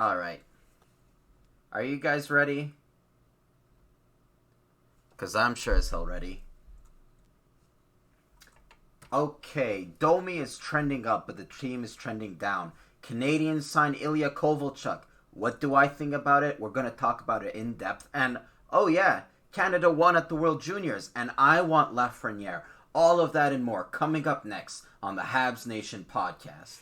Alright. Are you guys ready? Because I'm sure as hell ready. Okay, Domi is trending up, but the team is trending down. Canadiens signed Ilya Kovalchuk. What do I think about it? We're going to talk about it in depth. And, oh yeah, Canada won at the World Juniors, and I want Lafreniere. All of that and more coming up next on the Habsnation Podcast.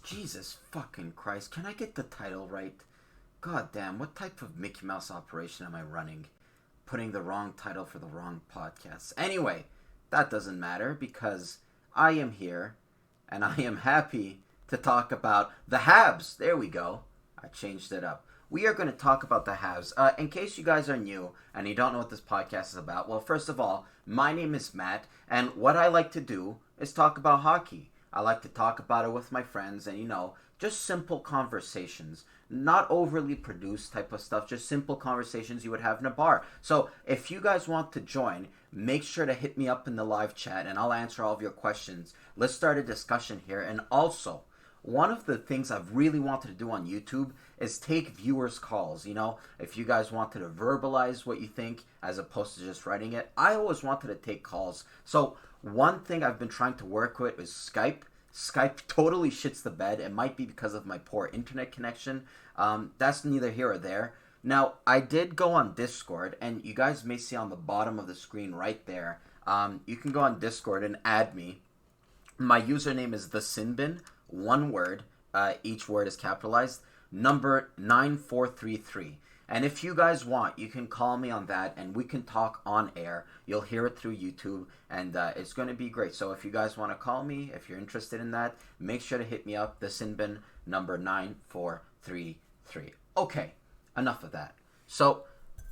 Jesus fucking Christ, can I get the title right? God damn, what type of Mickey Mouse operation am I running? Putting the wrong title for the wrong podcast. Anyway, that doesn't matter because I am here and I am happy to talk about the Habs. There we go. I changed it up. We are going to talk about the Habs. In case you guys are new and you don't know what this podcast is about, well, first of all, my name is Matt, and what I like to do is talk about hockey. I like to talk about it with my friends and, just simple conversations. Not overly produced type of stuff, just simple conversations you would have in a bar. So if you guys want to join, make sure to hit me up in the live chat and I'll answer all of your questions. Let's start a discussion here. And also, one of the things I've really wanted to do on YouTube is take viewers' calls. If you guys wanted to verbalize what you think as opposed to just writing it, I always wanted to take calls. So one thing I've been trying to work with is Skype. Skype totally shits the bed. It might be because of my poor internet connection. That's neither here or there. Now, I did go on Discord, and you guys may see on the bottom of the screen right there, you can go on Discord and add me. My username is thesinbin, one word, each word is capitalized, number 9433. And if you guys want, you can call me on that and we can talk on air. You'll hear it through YouTube and it's going to be great. So if you guys want to call me, if you're interested in that, make sure to hit me up, the Sinbin number 9433. Okay, enough of that. So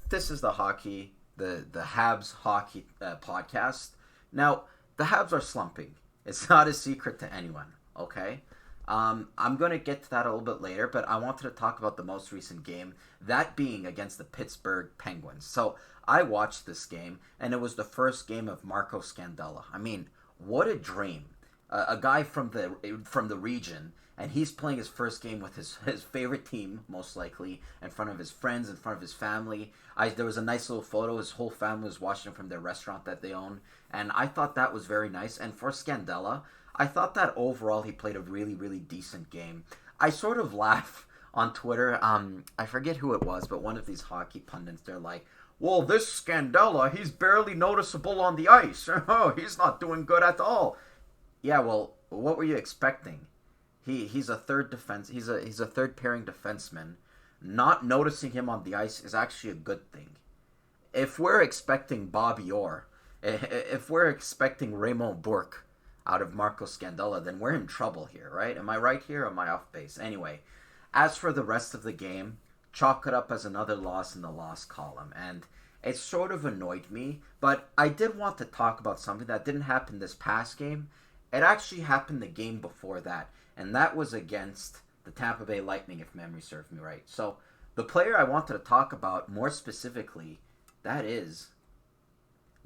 this is the Habs hockey podcast. Now, the Habs are slumping. It's not a secret to anyone, okay? I'm going to get to that a little bit later, but I wanted to talk about the most recent game, that being against the Pittsburgh Penguins. So I watched this game, and it was the first game of Marco Scandella. I mean, what a dream. A guy from the region, and he's playing his first game with his favorite team, most likely, in front of his friends, in front of his family. There was a nice little photo. His whole family was watching from their restaurant that they own, and I thought that was very nice. And for Scandella, I thought that overall he played a really, really decent game. I sort of laugh on Twitter. I forget who it was, but one of these hockey pundits, they're like, well, this Scandella, he's barely noticeable on the ice. Oh, he's not doing good at all. Yeah, well, what were you expecting? He's a third defense. He's a third pairing defenseman. Not noticing him on the ice is actually a good thing. If we're expecting Bobby Orr, if we're expecting Raymond Bourque out of Marco Scandella, then we're in trouble here, right? Am I right here or am I off base? Anyway, as for the rest of the game, chalk it up as another loss in the loss column. And it sort of annoyed me, but I did want to talk about something that didn't happen this past game. It actually happened the game before that, and that was against the Tampa Bay Lightning, if memory serves me right. So the player I wanted to talk about more specifically, that is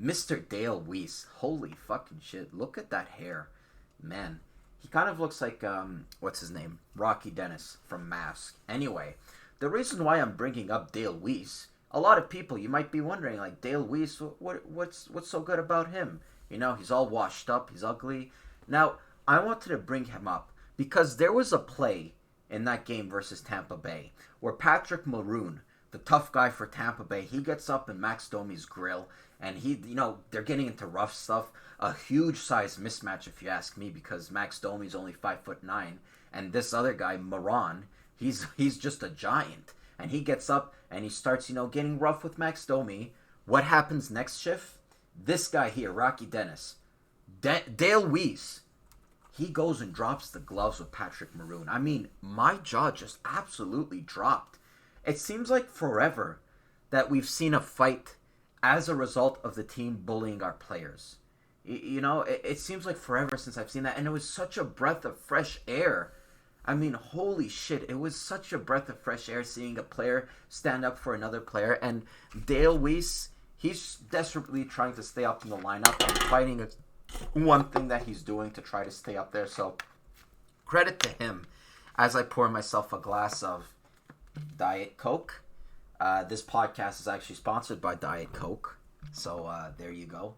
Mr. Dale Weiss. Holy fucking shit. Look at that hair. Man, he kind of looks like, what's his name? Rocky Dennis from Mask. Anyway, the reason why I'm bringing up Dale Weiss, a lot of people, you might be wondering, like, Dale Weiss, what's so good about him? He's all washed up, he's ugly. Now, I wanted to bring him up because there was a play in that game versus Tampa Bay where Patrick Maroon, the tough guy for Tampa Bay, he gets up in Max Domi's grill, and they're getting into rough stuff. A huge size mismatch, if you ask me, because Max Domi's only 5'9", and this other guy, Maroon, he's just a giant. And he gets up and he starts, getting rough with Max Domi. What happens next shift? This guy here, Rocky Dennis, Dale Weiss, he goes and drops the gloves with Patrick Maroon. I mean, my jaw just absolutely dropped. It seems like forever that we've seen a fight as a result of the team bullying our players. It seems like forever since I've seen that, and it was such a breath of fresh air. I mean, holy shit, it was such a breath of fresh air seeing a player stand up for another player, and Dale Weiss, he's desperately trying to stay up in the lineup and fighting one thing that he's doing to try to stay up there. So credit to him as I pour myself a glass of Diet Coke. This podcast is actually sponsored by Diet Coke. So there you go.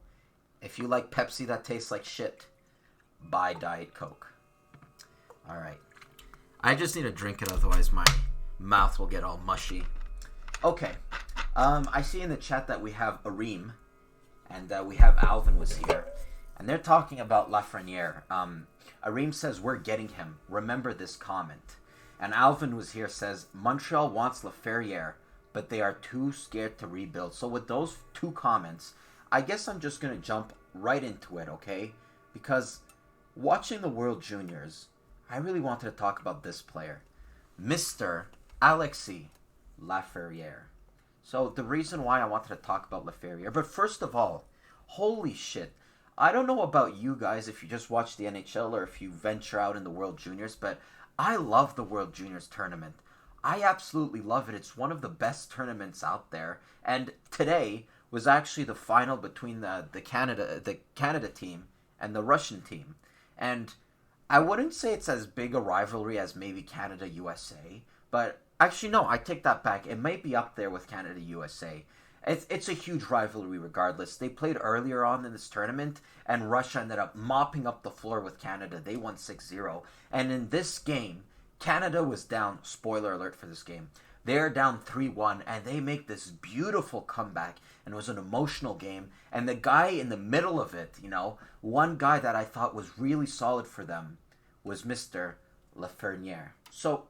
If you like Pepsi that tastes like shit, buy Diet Coke. All right. I just need to drink it, otherwise my mouth will get all mushy. Okay. I see in the chat that we have Areem and we have Alvin was here. And they're talking about Lafreniere. Areem says, we're getting him. Remember this comment. And Alvin was here, says, Montreal wants Lafreniere, but they are too scared to rebuild. So with those two comments, I guess I'm just going to jump right into it, okay? Because watching the World Juniors, I really wanted to talk about this player, Mr. Alexis Lafreniere. So the reason why I wanted to talk about Lafreniere, but first of all, holy shit. I don't know about you guys if you just watch the NHL or if you venture out in the World Juniors, but I love the World Juniors tournament. I absolutely love it. It's one of the best tournaments out there. And today was actually the final between the Canada team and the Russian team. And I wouldn't say it's as big a rivalry as maybe Canada-USA, but actually no, I take that back. It might be up there with Canada-USA. It's a huge rivalry regardless. They played earlier on in this tournament, and Russia ended up mopping up the floor with Canada. They won 6-0. And in this game, Canada was down, spoiler alert for this game, they're down 3-1, and they make this beautiful comeback, and it was an emotional game. And the guy in the middle of it, one guy that I thought was really solid for them was Mr. Lafreniere. So,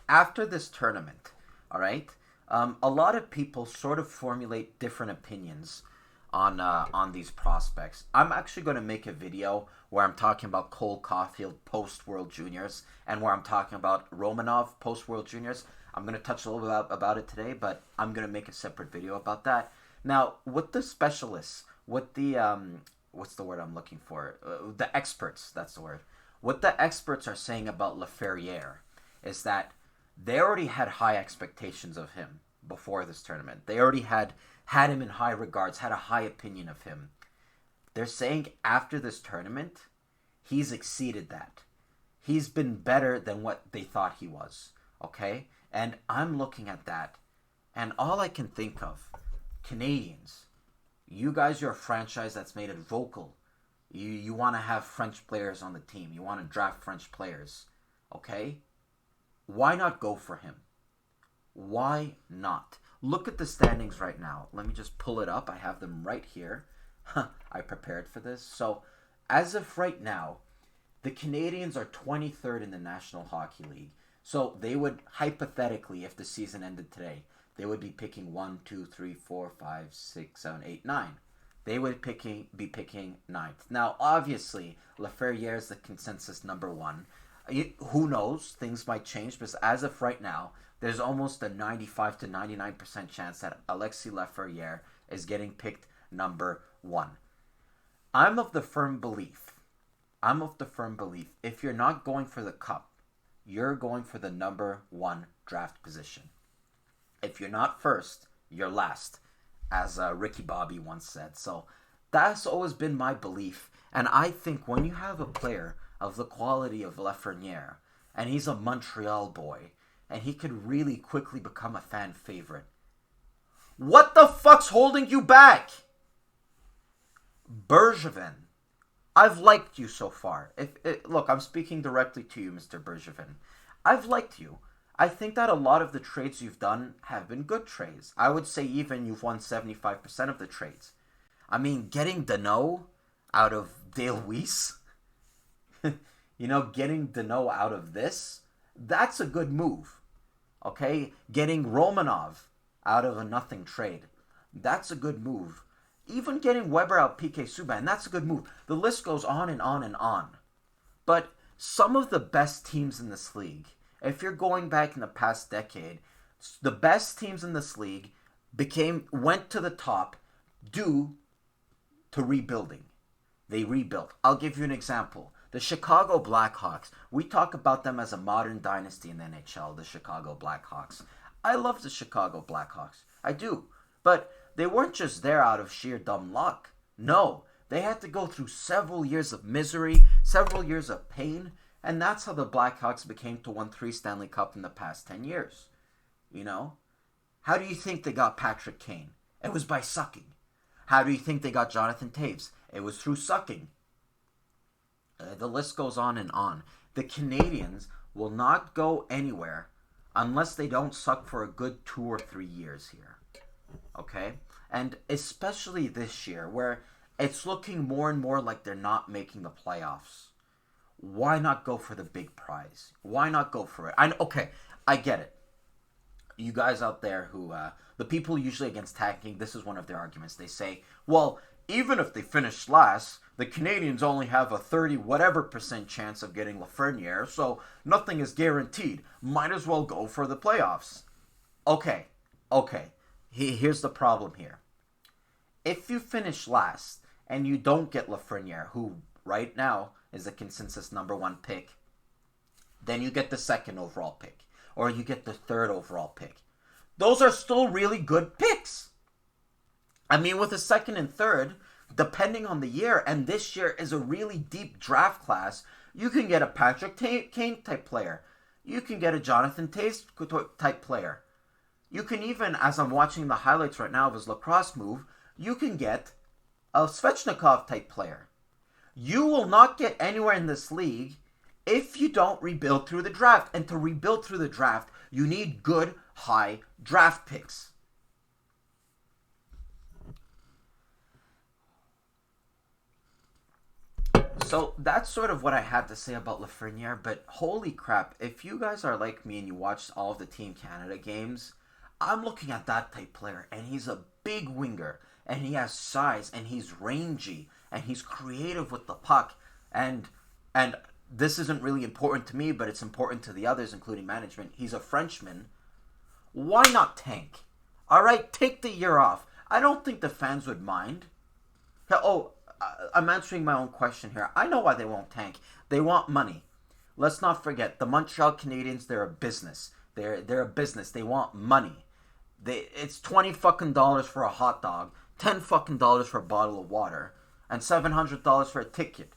after this tournament, all right, a lot of people sort of formulate different opinions on these prospects. I'm actually going to make a video where I'm talking about Cole Caufield post-World Juniors and where I'm talking about Romanov post-World Juniors. I'm going to touch a little bit about it today, but I'm going to make a separate video about that. Now, with the specialists, with the, what's the word I'm looking for? The experts, that's the word. What the experts are saying about Lafreniere is that they already had high expectations of him before this tournament. They already had him in high regards, had a high opinion of him. They're saying after this tournament, he's exceeded that. He's been better than what they thought he was, okay? And I'm looking at that, and all I can think of, Canadians, you guys are a franchise that's made it vocal. You want to have French players on the team. You want to draft French players, okay? Why not go for him? Why not? Look at the standings right now. Let me just pull it up. I have them right here. I prepared for this. So, as of right now, the Canadiens are 23rd in the National Hockey League. So, they would, hypothetically, if the season ended today, they would be picking 1, 2, 3, 4, 5, 6, 7, 8, 9. They would be picking 9th. Now, obviously, Lafreniere is the consensus number 1. Who knows? Things might change, but as of right now, there's almost a 95 to 99% chance that Alexis Lafreniere is getting picked number 1. I'm of the firm belief, if you're not going for the cup, you're going for the number 1 draft position. If you're not first, you're last, as Ricky Bobby once said. So that's always been my belief. And I think when you have a player of the quality of Lafreniere, and he's a Montreal boy, and he could really quickly become a fan favorite. What the fuck's holding you back? Bergeron, I've liked you so far. Look, I'm speaking directly to you, Mr. Bergeron. I've liked you. I think that a lot of the trades you've done have been good trades. I would say even you've won 75% of the trades. I mean, getting Danault out of Dale Weiss, getting Danault out of this, that's a good move. Okay? Getting Romanov out of a nothing trade, that's a good move. Even getting Weber out PK Subban, that's a good move. The list goes on and on and on. But some of the best teams in this league, if you're going back in the past decade, the best teams in this league went to the top due to rebuilding. They rebuilt. I'll give you an example. The Chicago Blackhawks. We talk about them as a modern dynasty in the NHL, the Chicago Blackhawks. I love the Chicago Blackhawks. I do. But they weren't just there out of sheer dumb luck. No. They had to go through several years of misery, several years of pain, and that's how the Blackhawks became to win 3 Stanley Cup in the past 10 years. You know? How do you think they got Patrick Kane? It was by sucking. How do you think they got Jonathan Toews? It was through sucking. The list goes on and on. The Canadiens will not go anywhere unless they don't suck for a good 2 or 3 years here. Okay? And especially this year, where it's looking more and more like they're not making the playoffs. Why not go for the big prize? Why not go for it? I get it. You guys out there who, the people usually against tanking, this is one of their arguments. They say, well, even if they finish last, the Canadiens only have a 30% chance of getting Lafreniere, so nothing is guaranteed. Might as well go for the playoffs. Okay. Here's the problem here. If you finish last and you don't get Lafreniere, who right now is the consensus number 1 pick, then you get the 2nd overall pick, or you get the 3rd overall pick. Those are still really good picks. I mean, with the 2nd and 3rd, depending on the year, and this year is a really deep draft class, you can get a Patrick Kane type player. You can get a Jonathan Toews type player. You can even, as I'm watching the highlights right now of his lacrosse move, you can get a Svechnikov type player. You will not get anywhere in this league if you don't rebuild through the draft. And to rebuild through the draft, you need good, high draft picks. So that's sort of what I had to say about Lafreniere, but holy crap, if you guys are like me and you watched all of the Team Canada games, I'm looking at that type player, and he's a big winger, and he has size, and he's rangy, and he's creative with the puck, and this isn't really important to me, but it's important to the others, including management. He's a Frenchman. Why not tank? All right, take the year off. I don't think the fans would mind. I'm answering my own question here. I know why they won't tank. They want money. Let's not forget, the Montreal Canadiens, they're a business. They're a business. They want money. It's $20 for a hot dog, $10 for a bottle of water, and $700 for a ticket.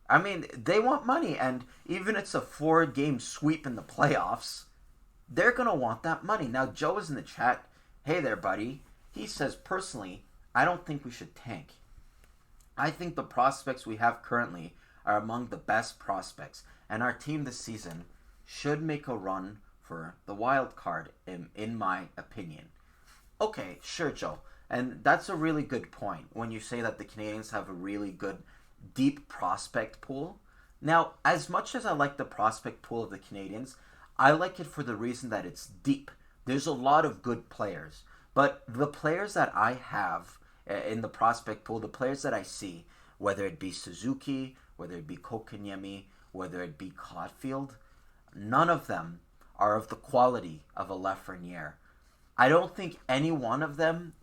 I mean, they want money, and even if it's a 4-game sweep in the playoffs, they're going to want that money. Now, Joe is in the chat. Hey there, buddy. He says, personally, I don't think we should tank. I think the prospects we have currently are among the best prospects, and our team this season should make a run for the wild card, in my opinion. Okay, sure, Joe. And that's a really good point when you say that the Canadiens have a really good, deep prospect pool. Now, as much as I like the prospect pool of the Canadiens, I like it for the reason that it's deep. There's a lot of good players. But the players that I have in the prospect pool, the players that I see, whether it be Suzuki, whether it be Kotkaniemi, whether it be Caufield, none of them are of the quality of a Lafreniere. I don't think any one of them,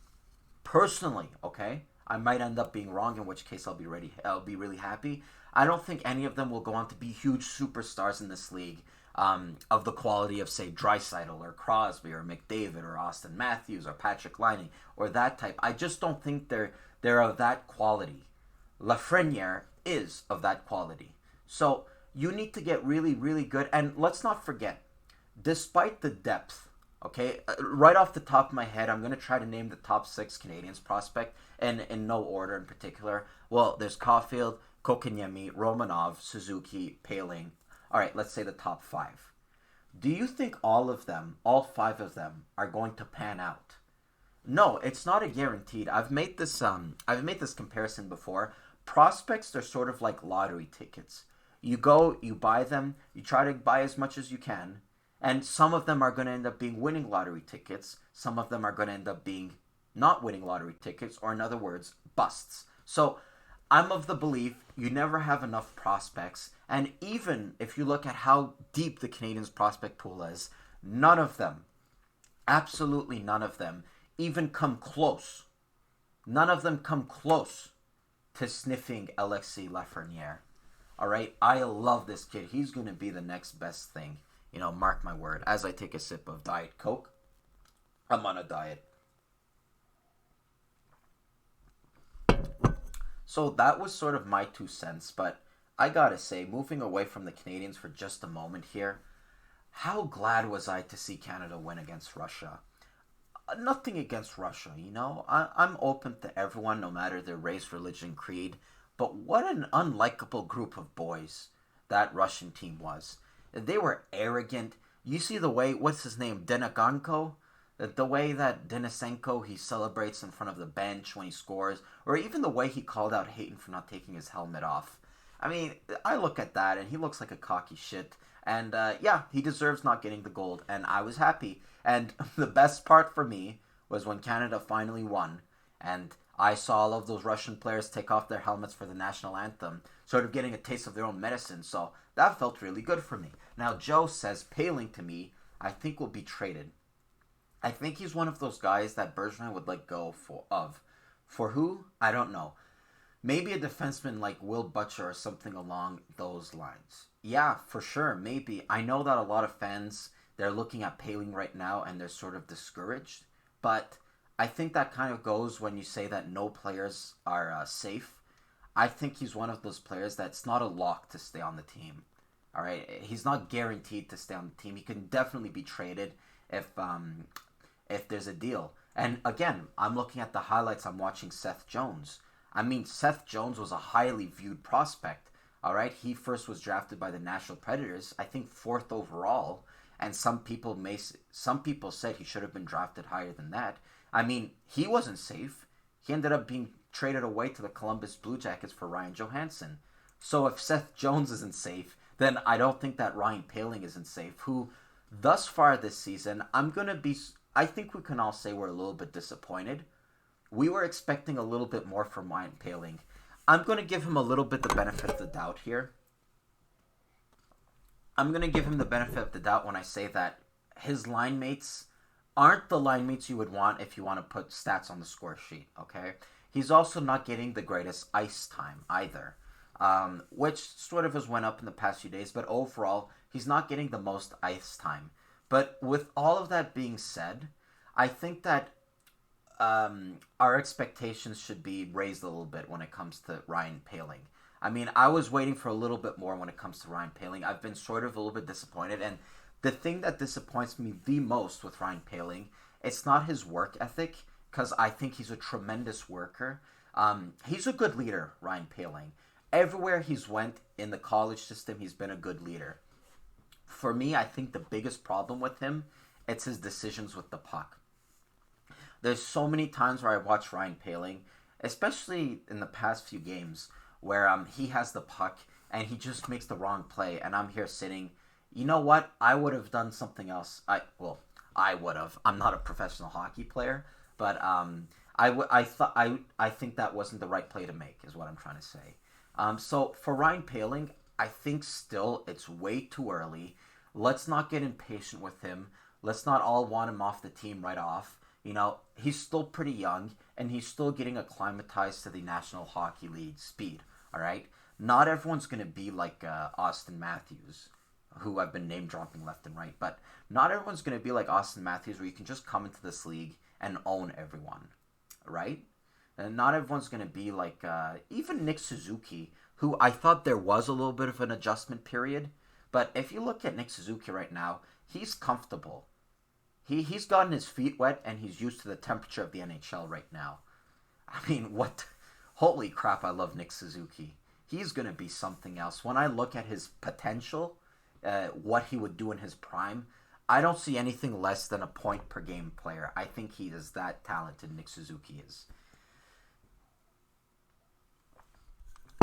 personally, okay, I might end up being wrong, in which case I'll be really happy. I don't think any of them will go on to be huge superstars in this league, of the quality of, say, Draisaitl or Crosby or McDavid or Austin Matthews or Patrick Laine or that type. I just don't think they're of that quality. Lafreniere is of that quality. So you need to get really, really good. And let's not forget, despite the depth, okay, right off the top of my head, I'm going to try to name the top 6 Canadiens prospect, and in no order in particular. Well, there's Caufield, Kotkaniemi, Romanov, Suzuki, Paling. All right, let's say the top 5. Do you think all 5 of them, are going to pan out? No, it's not a guaranteed. I've made this comparison before. Prospects are sort of like lottery tickets. You go, you buy them, you try to buy as much as you can, and some of them are going to end up being winning lottery tickets. Some of them are going to end up being not winning lottery tickets, or in other words, busts. So I'm of the belief you never have enough prospects, and even if you look at how deep the Canadiens prospect pool is, none of them, absolutely none of them, even come close. None of them come close to sniffing Alexis Lafreniere. All right, I love this kid. He's going to be the next best thing. You know, mark my word. As I take a sip of Diet Coke, I'm on a diet. So that was sort of my 2 cents, but I gotta say, moving away from the Canadiens for just a moment here, how glad was I to see Canada win against Russia? Nothing against Russia, I'm open to everyone, no matter their race, religion, creed. But what an unlikable group of boys that Russian team was. They were arrogant. You see the way, what's his name, Denisenko? The way that Denisenko, he celebrates in front of the bench when he scores, or even the way he called out Hayton for not taking his helmet off. I mean, I look at that and he looks like a cocky shit. And yeah, he deserves not getting the gold, and I was happy. And the best part for me was when Canada finally won, and I saw all of those Russian players take off their helmets for the national anthem, sort of getting a taste of their own medicine, so that felt really good for me. Now, Joe says Paling to me, I think, will be traded. I think he's one of those guys that Bergeron would let go of. For who? I don't know. Maybe a defenseman like Will Butcher or something along those lines. Yeah, for sure, maybe. I know that a lot of fans, they're looking at Paling right now and they're sort of discouraged. But I think that kind of goes when you say that no players are safe. I think he's one of those players that's not a lock to stay on the team. All right, he's not guaranteed to stay on the team. He can definitely be traded if there's a deal. And again, I'm looking at the highlights. I'm watching Seth Jones. I mean, Seth Jones was a highly viewed prospect. All right, he first was drafted by the Nashville Predators, I think 4th overall, and some people said he should have been drafted higher than that. I mean, he wasn't safe. He ended up being traded away to the Columbus Blue Jackets for Ryan Johansson. So if Seth Jones isn't safe, then I don't think that Ryan Paling isn't safe, who thus far this season, I think we can all say we're a little bit disappointed. We were expecting a little bit more from Ryan Paling. I'm going to give him a little bit the benefit of the doubt here. I'm going to give him the benefit of the doubt when I say that his line mates aren't the line mates you would want if you want to put stats on the score sheet, okay? He's also not getting the greatest ice time either, which sort of has went up in the past few days, but overall, he's not getting the most ice time. But with all of that being said, I think that our expectations should be raised a little bit when it comes to Ryan Paling. I mean, I was waiting for a little bit more when it comes to Ryan Paling. I've been sort of a little bit disappointed, and the thing that disappoints me the most with Ryan Paling, it's not his work ethic, because I think he's a tremendous worker. He's a good leader, Ryan Paling. Everywhere he's went in the college system, he's been a good leader. For me, I think the biggest problem with him, it's his decisions with the puck. There's so many times where I watch Ryan Paling, especially in the past few games, where he has the puck and he just makes the wrong play, and I'm here sitting, you know what? I would have done something else. I would have. I'm not a professional hockey player, but I think that wasn't the right play to make, is what I'm trying to say. So for Ryan Paling, I think still it's way too early. Let's not get impatient with him. Let's not all want him off the team right off. He's still pretty young, and he's still getting acclimatized to the National Hockey League speed, all right? Not everyone's going to be like Austin Matthews, who I've been name-dropping left and right, but not everyone's going to be like Austin Matthews, where you can just come into this league and own everyone, right? And not everyone's going to be like even Nick Suzuki, who I thought there was a little bit of an adjustment period, but if you look at Nick Suzuki right now, he's comfortable. He's gotten his feet wet, and he's used to the temperature of the NHL right now. I mean, what? Holy crap, I love Nick Suzuki. He's going to be something else. When I look at his potential, what he would do in his prime, I don't see anything less than a point per game player. I think he is that talented, Nick Suzuki is.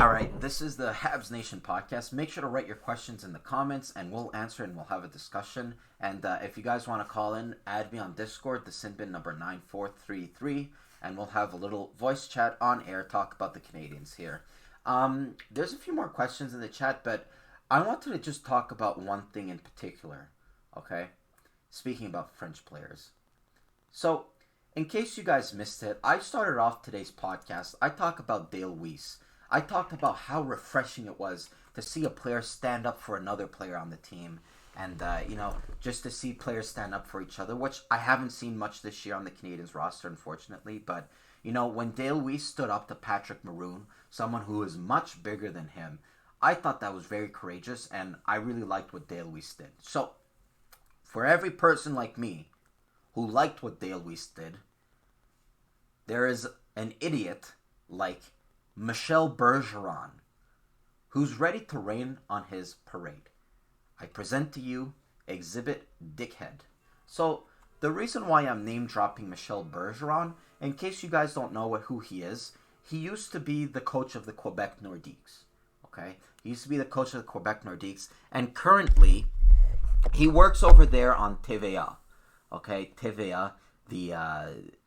All right, this is the Habsnation Podcast. Make sure to write your questions in the comments, and we'll answer and we'll have a discussion. And if you guys want to call in, add me on Discord, the SINBIN number 9433, and we'll have a little voice chat on air, talk about the Canadiens here. There's a few more questions in the chat, but I wanted to just talk about one thing in particular, okay? Speaking about French players. So, in case you guys missed it, I started off today's podcast, I talked about Dale Weiss. I talked about how refreshing it was to see a player stand up for another player on the team. And, just to see players stand up for each other, which I haven't seen much this year on the Canadiens roster, unfortunately. But, You know, when Dale Weiss stood up to Patrick Maroon, someone who is much bigger than him, I thought that was very courageous, and I really liked what Dale Weiss did. So, for every person like me who liked what Dale Weiss did, there is an idiot like Michel Bergeron who's ready to rain on his parade. I present to you Exhibit Dickhead. So, the reason why I'm name-dropping Michel Bergeron, in case you guys don't know who he is, he used to be the coach of the Quebec Nordiques. Okay? He used to be the coach of the Quebec Nordiques, and currently, he works over there on TVA. Okay? TVA, the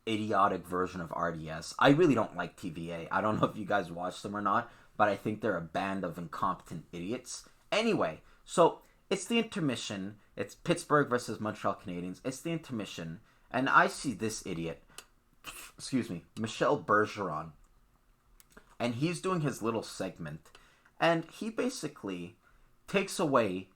idiotic version of RDS. I really don't like TVA. I don't know if you guys watch them or not, but I think they're a band of incompetent idiots. Anyway, so it's the intermission. It's Pittsburgh versus Montreal Canadiens. It's the intermission, and I see this idiot, Michel Bergeron, and he's doing his little segment, and he basically takes away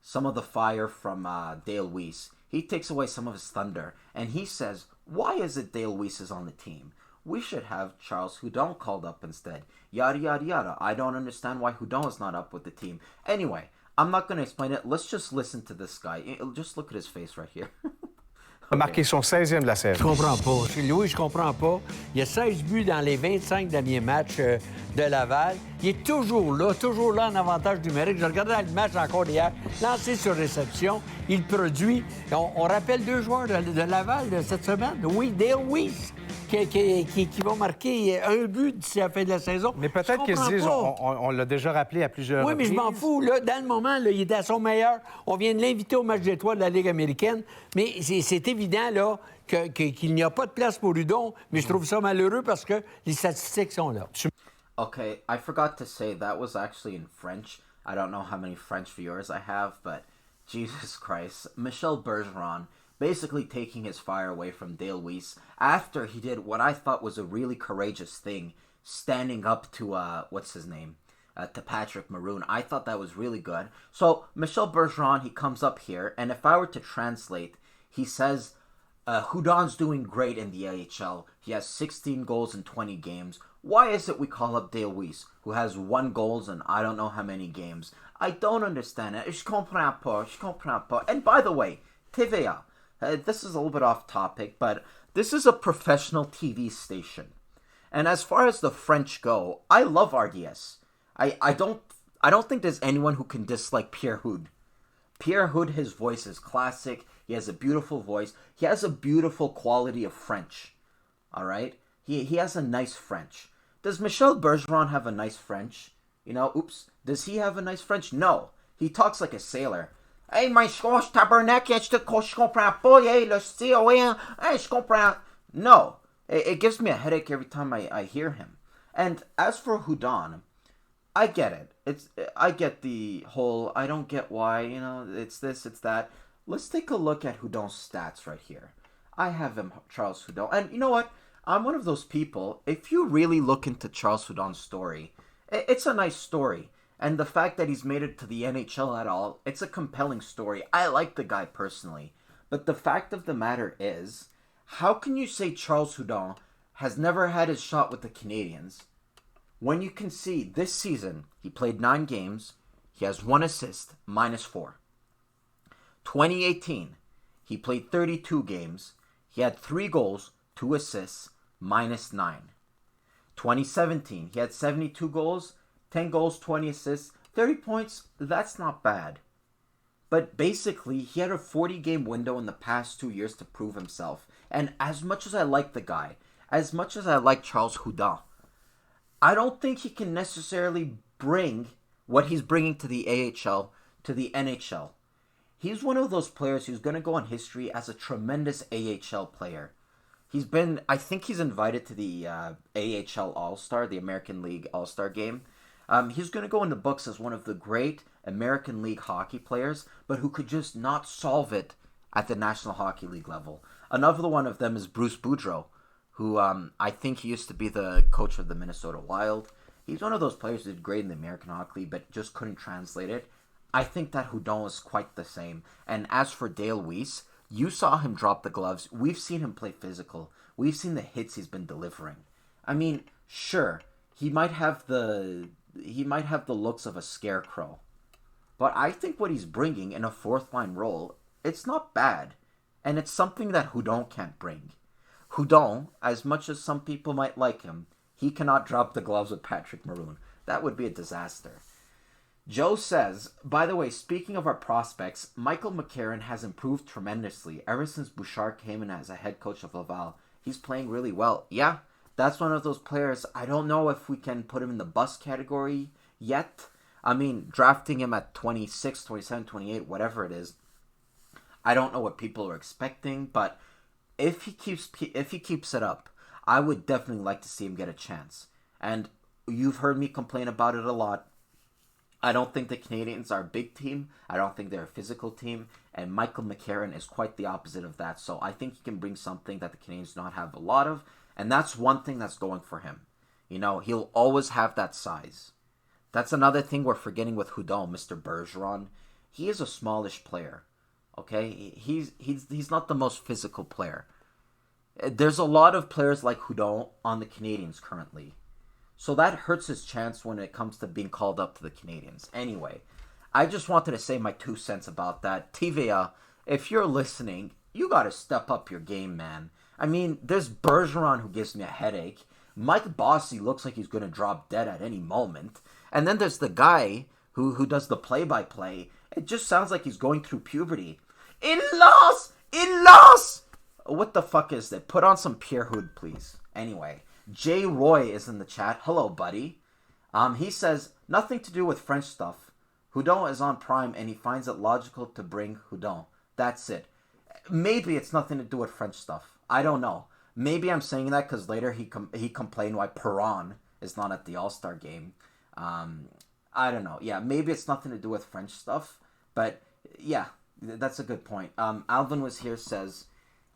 some of the fire from Dale Weiss. He takes away some of his thunder, and he says, why is it Dale Weiss is on the team? We should have Charles Hudon called up instead. Yada, yada, yada. I don't understand why Hudon is not up with the team. Anyway, I'm not going to explain it. Let's just listen to this guy. Just look at his face right here. A marqué son 16e de la série. Je comprends pas. Louis, je comprends pas. Il y a 16 buts dans les 25 derniers matchs de Laval. Il est toujours là en avantage numérique. Je regardais le match encore hier, lancé sur réception. Il produit. On rappelle 2 joueurs de Laval cette semaine. Oui, Dale Weiss, qui va marquer un but d'ici la fin de la saison. Mais peut-être qu'ils se disent, on l'a déjà rappelé à plusieurs reprises. Oui, mais je m'en fous. Là, dans le moment, là, il était à son meilleur. On vient de l'inviter au match d'étoiles de la Ligue américaine. Mais c'est évident là, qu'il n'y a pas de place pour Hudon. Mais je trouve ça malheureux parce que les statistiques sont là. Okay, I forgot to say that was actually in French. I don't know how many French viewers I have, but Jesus Christ. Michel Bergeron basically taking his fire away from Dale Weiss after he did what I thought was a really courageous thing, standing up to, to Patrick Maroon. I thought that was really good. So, Michel Bergeron, he comes up here, and if I were to translate, he says, Hudon's doing great in the AHL. He has 16 goals in 20 games. Why is it we call up Dale Weiss, who has 1 goal in I don't know how many games? I don't understand it. Je comprends pas. And by the way, TVA. This is a little bit off topic, but this is a professional TV station. And as far as the French go, I love RDS. I don't think there's anyone who can dislike Pierre Hud. Pierre Hud, his voice is classic. He has a beautiful voice. He has a beautiful quality of French. All right? He has a nice French. Does Michel Bergeron have a nice French? You know, does he have a nice French? No. He talks like a sailor. Hey, my gosh, tabarnak, je comprends pas, hey, le style, hey, je comprends. No. It gives me a headache every time I hear him. And as for Hudon, I get it. I get the whole, I don't get why, you know, it's this, it's that. Let's take a look at Hudon's stats right here. I have him, Charles Hudon. And you know what? I'm one of those people, if you really look into Charles Hudon's story, it's a nice story. And the fact that he's made it to the NHL at all, it's a compelling story. I like the guy personally. But the fact of the matter is, how can you say Charles Hudon has never had his shot with the Canadiens when you can see this season he played 9 games, he has 1 assist, -4. 2018, he played 32 games, he had 3 goals, 2 assists, -9. 2017, he had 72 goals, 10 goals, 20 assists, 30 points, that's not bad. But basically, he had a 40-game window in the past 2 years to prove himself. And as much as I like the guy, as much as I like Charles Hudon, I don't think he can necessarily bring what he's bringing to the AHL to the NHL. He's one of those players who's going to go on history as a tremendous AHL player. I think he's invited to the AHL All-Star, the American League All-Star game. He's going to go in the books as one of the great American League hockey players, but who could just not solve it at the National Hockey League level. Another one of them is Bruce Boudreau, who I think he used to be the coach of the Minnesota Wild. He's one of those players who did great in the American Hockey League, but just couldn't translate it. I think that Hudon is quite the same. And as for Dale Weiss, you saw him drop the gloves. We've seen him play physical. we've seen the hits he's been delivering. I mean, sure, he might have the looks of a scarecrow, but I think what he's bringing in a fourth line role, it's not bad, and it's something that Hudon can't bring. Hudon, as much as some people might like him, he cannot drop the gloves with Patrick Maroon. That would be a disaster. Joe says, by the way, speaking of our prospects, Michael McCarron has improved tremendously ever since Bouchard came in as a head coach of Laval. He's playing really well. Yeah, that's one of those players. I don't know if we can put him in the bust category yet. I mean, drafting him at 26, 27, 28, whatever it is, I don't know what people are expecting, but if he keeps it up, I would definitely like to see him get a chance. And you've heard me complain about it a lot. I don't think the Canadiens are a big team. I don't think they're a physical team. And Michael McCarron is quite the opposite of that. So I think he can bring something that the Canadiens do not have a lot of. And that's one thing that's going for him. You know, he'll always have that size. That's another thing we're forgetting with Hudon, Mr. Bergeron. He is a smallish player. Okay? He's not the most physical player. There's a lot of players like Hudon on the Canadiens currently. So that hurts his chance when it comes to being called up to the Canadiens. Anyway, I just wanted to say my 2 cents about that. TVA, if you're listening, you got to step up your game, man. I mean, there's Bergeron who gives me a headache. Mike Bossy looks like he's going to drop dead at any moment. And then there's the guy who does the play-by-play. It just sounds like he's going through puberty. In loss! What the fuck is that? Put on some Pierre Hood, please. Anyway, Jay Roy is in the chat. Hello, buddy. He says, nothing to do with French stuff. Hudon is on Prime and he finds it logical to bring Hudon. That's it. Maybe it's nothing to do with French stuff. I don't know. Maybe I'm saying that because later he complained why Perron is not at the All-Star game. I don't know. Yeah, maybe it's nothing to do with French stuff. But yeah, that's a good point. Alvin was here, says,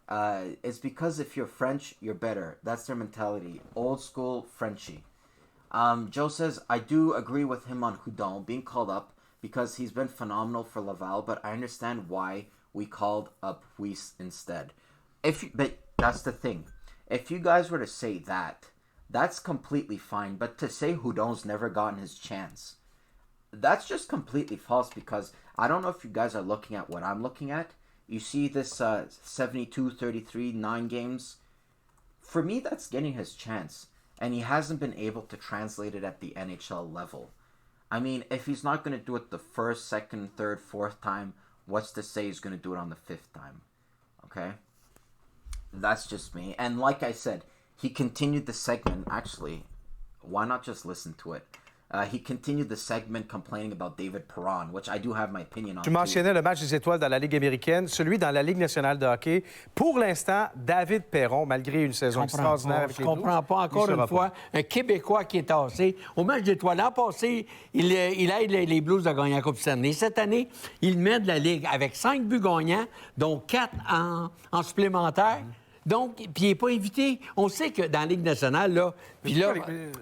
it's because if you're French, you're better. That's their mentality. Old school Frenchy. Joe says, I do agree with him on Hudon being called up because he's been phenomenal for Laval, but I understand why we called up Weiss instead. But that's the thing. If you guys were to say that, that's completely fine. But to say Hudon's never gotten his chance, that's just completely false because I don't know if you guys are looking at what I'm looking at. You see this 72-33, 9 games. For me, that's getting his chance. And he hasn't been able to translate it at the NHL level. I mean, if he's not going to do it the first, second, third, fourth time, what's to say he's going to do it on the 5th time? Okay? That's just me. And like I said, he continued the segment. Actually, why not just listen to it? He continued the segment complaining about David Perron, which I do have my opinion on. Tu mentionnais le match des étoiles dans la Ligue américaine, celui dans la Ligue nationale de hockey. Pour l'instant, David Perron, malgré une saison extraordinaire avec les Blues, je comprends pas encore une fois. Un Québécois qui est tassé. Au match d'étoiles, l'an passé, il aide les Blues à gagner la Coupe Stanley. Cette année, il mène la Ligue avec 5 buts gagnants, dont 4 en supplémentaire. Donc, puis il n'est pas invité. On sait que dans la Ligue nationale, là, puis là,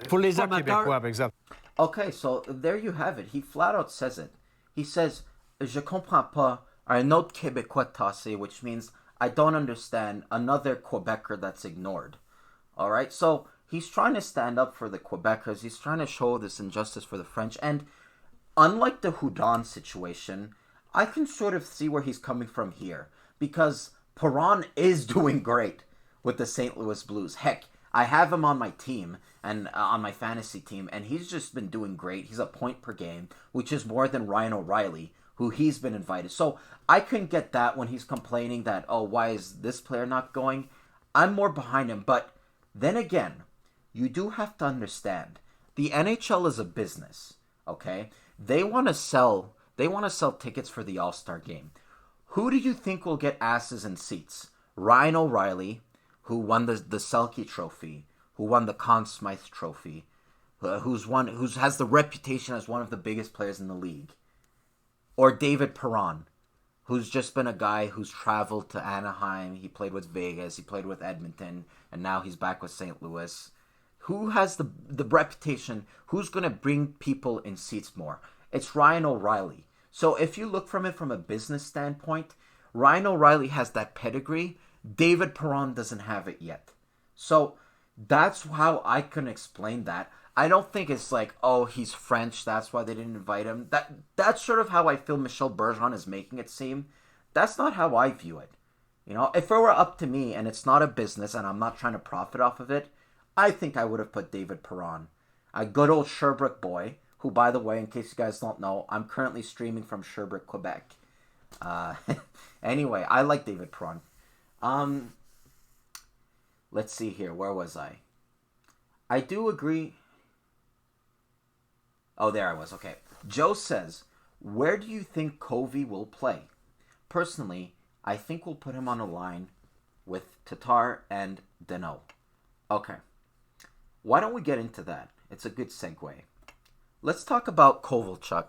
pour les amateurs... Québécois, par exemple. Okay, so there you have it. He flat out says it. He says, je comprends pas un autre Québécois tassé, which means I don't understand another Quebecer that's ignored. All right, so he's trying to stand up for the Quebecers. He's trying to show this injustice for the French. And unlike the Hudon situation, I can sort of see where he's coming from here. Because Perron is doing great with the St. Louis Blues. Heck, I have him on my team and on my fantasy team, and he's just been doing great. He's a point per game, which is more than Ryan O'Reilly, who he's been invited. So I couldn't get that when he's complaining that, oh, why is this player not going? I'm more behind him. But then again, you do have to understand, the NHL is a business, okay? They want to sell tickets for the All-Star game. Who do you think will get asses in seats? Ryan O'Reilly, who won the Selke Trophy, who won the Conn Smythe Trophy, who has the reputation as one of the biggest players in the league, or David Perron, who's just been a guy who's traveled to Anaheim, he played with Vegas, he played with Edmonton, and now he's back with St. Louis. Who has the reputation? Who's going to bring people in seats more? It's Ryan O'Reilly. So if you look from it from a business standpoint, Ryan O'Reilly has that pedigree. David Perron doesn't have it yet. So that's how I can explain that. I don't think it's like, oh, he's French, that's why they didn't invite him. That's sort of how I feel Michel Bergeron is making it seem. That's not how I view it. You know, if it were up to me and it's not a business and I'm not trying to profit off of it, I think I would have put David Perron, a good old Sherbrooke boy, who, by the way, in case you guys don't know, I'm currently streaming from Sherbrooke, Quebec. Anyway, I like David Perron. Let's see here. Where was I? I do agree. Oh, there I was. Okay. Joe says, where do you think Covey will play? Personally, I think we'll put him on a line with Tatar and Danault. Okay. Why don't we get into that? It's a good segue. Let's talk about Kovalchuk.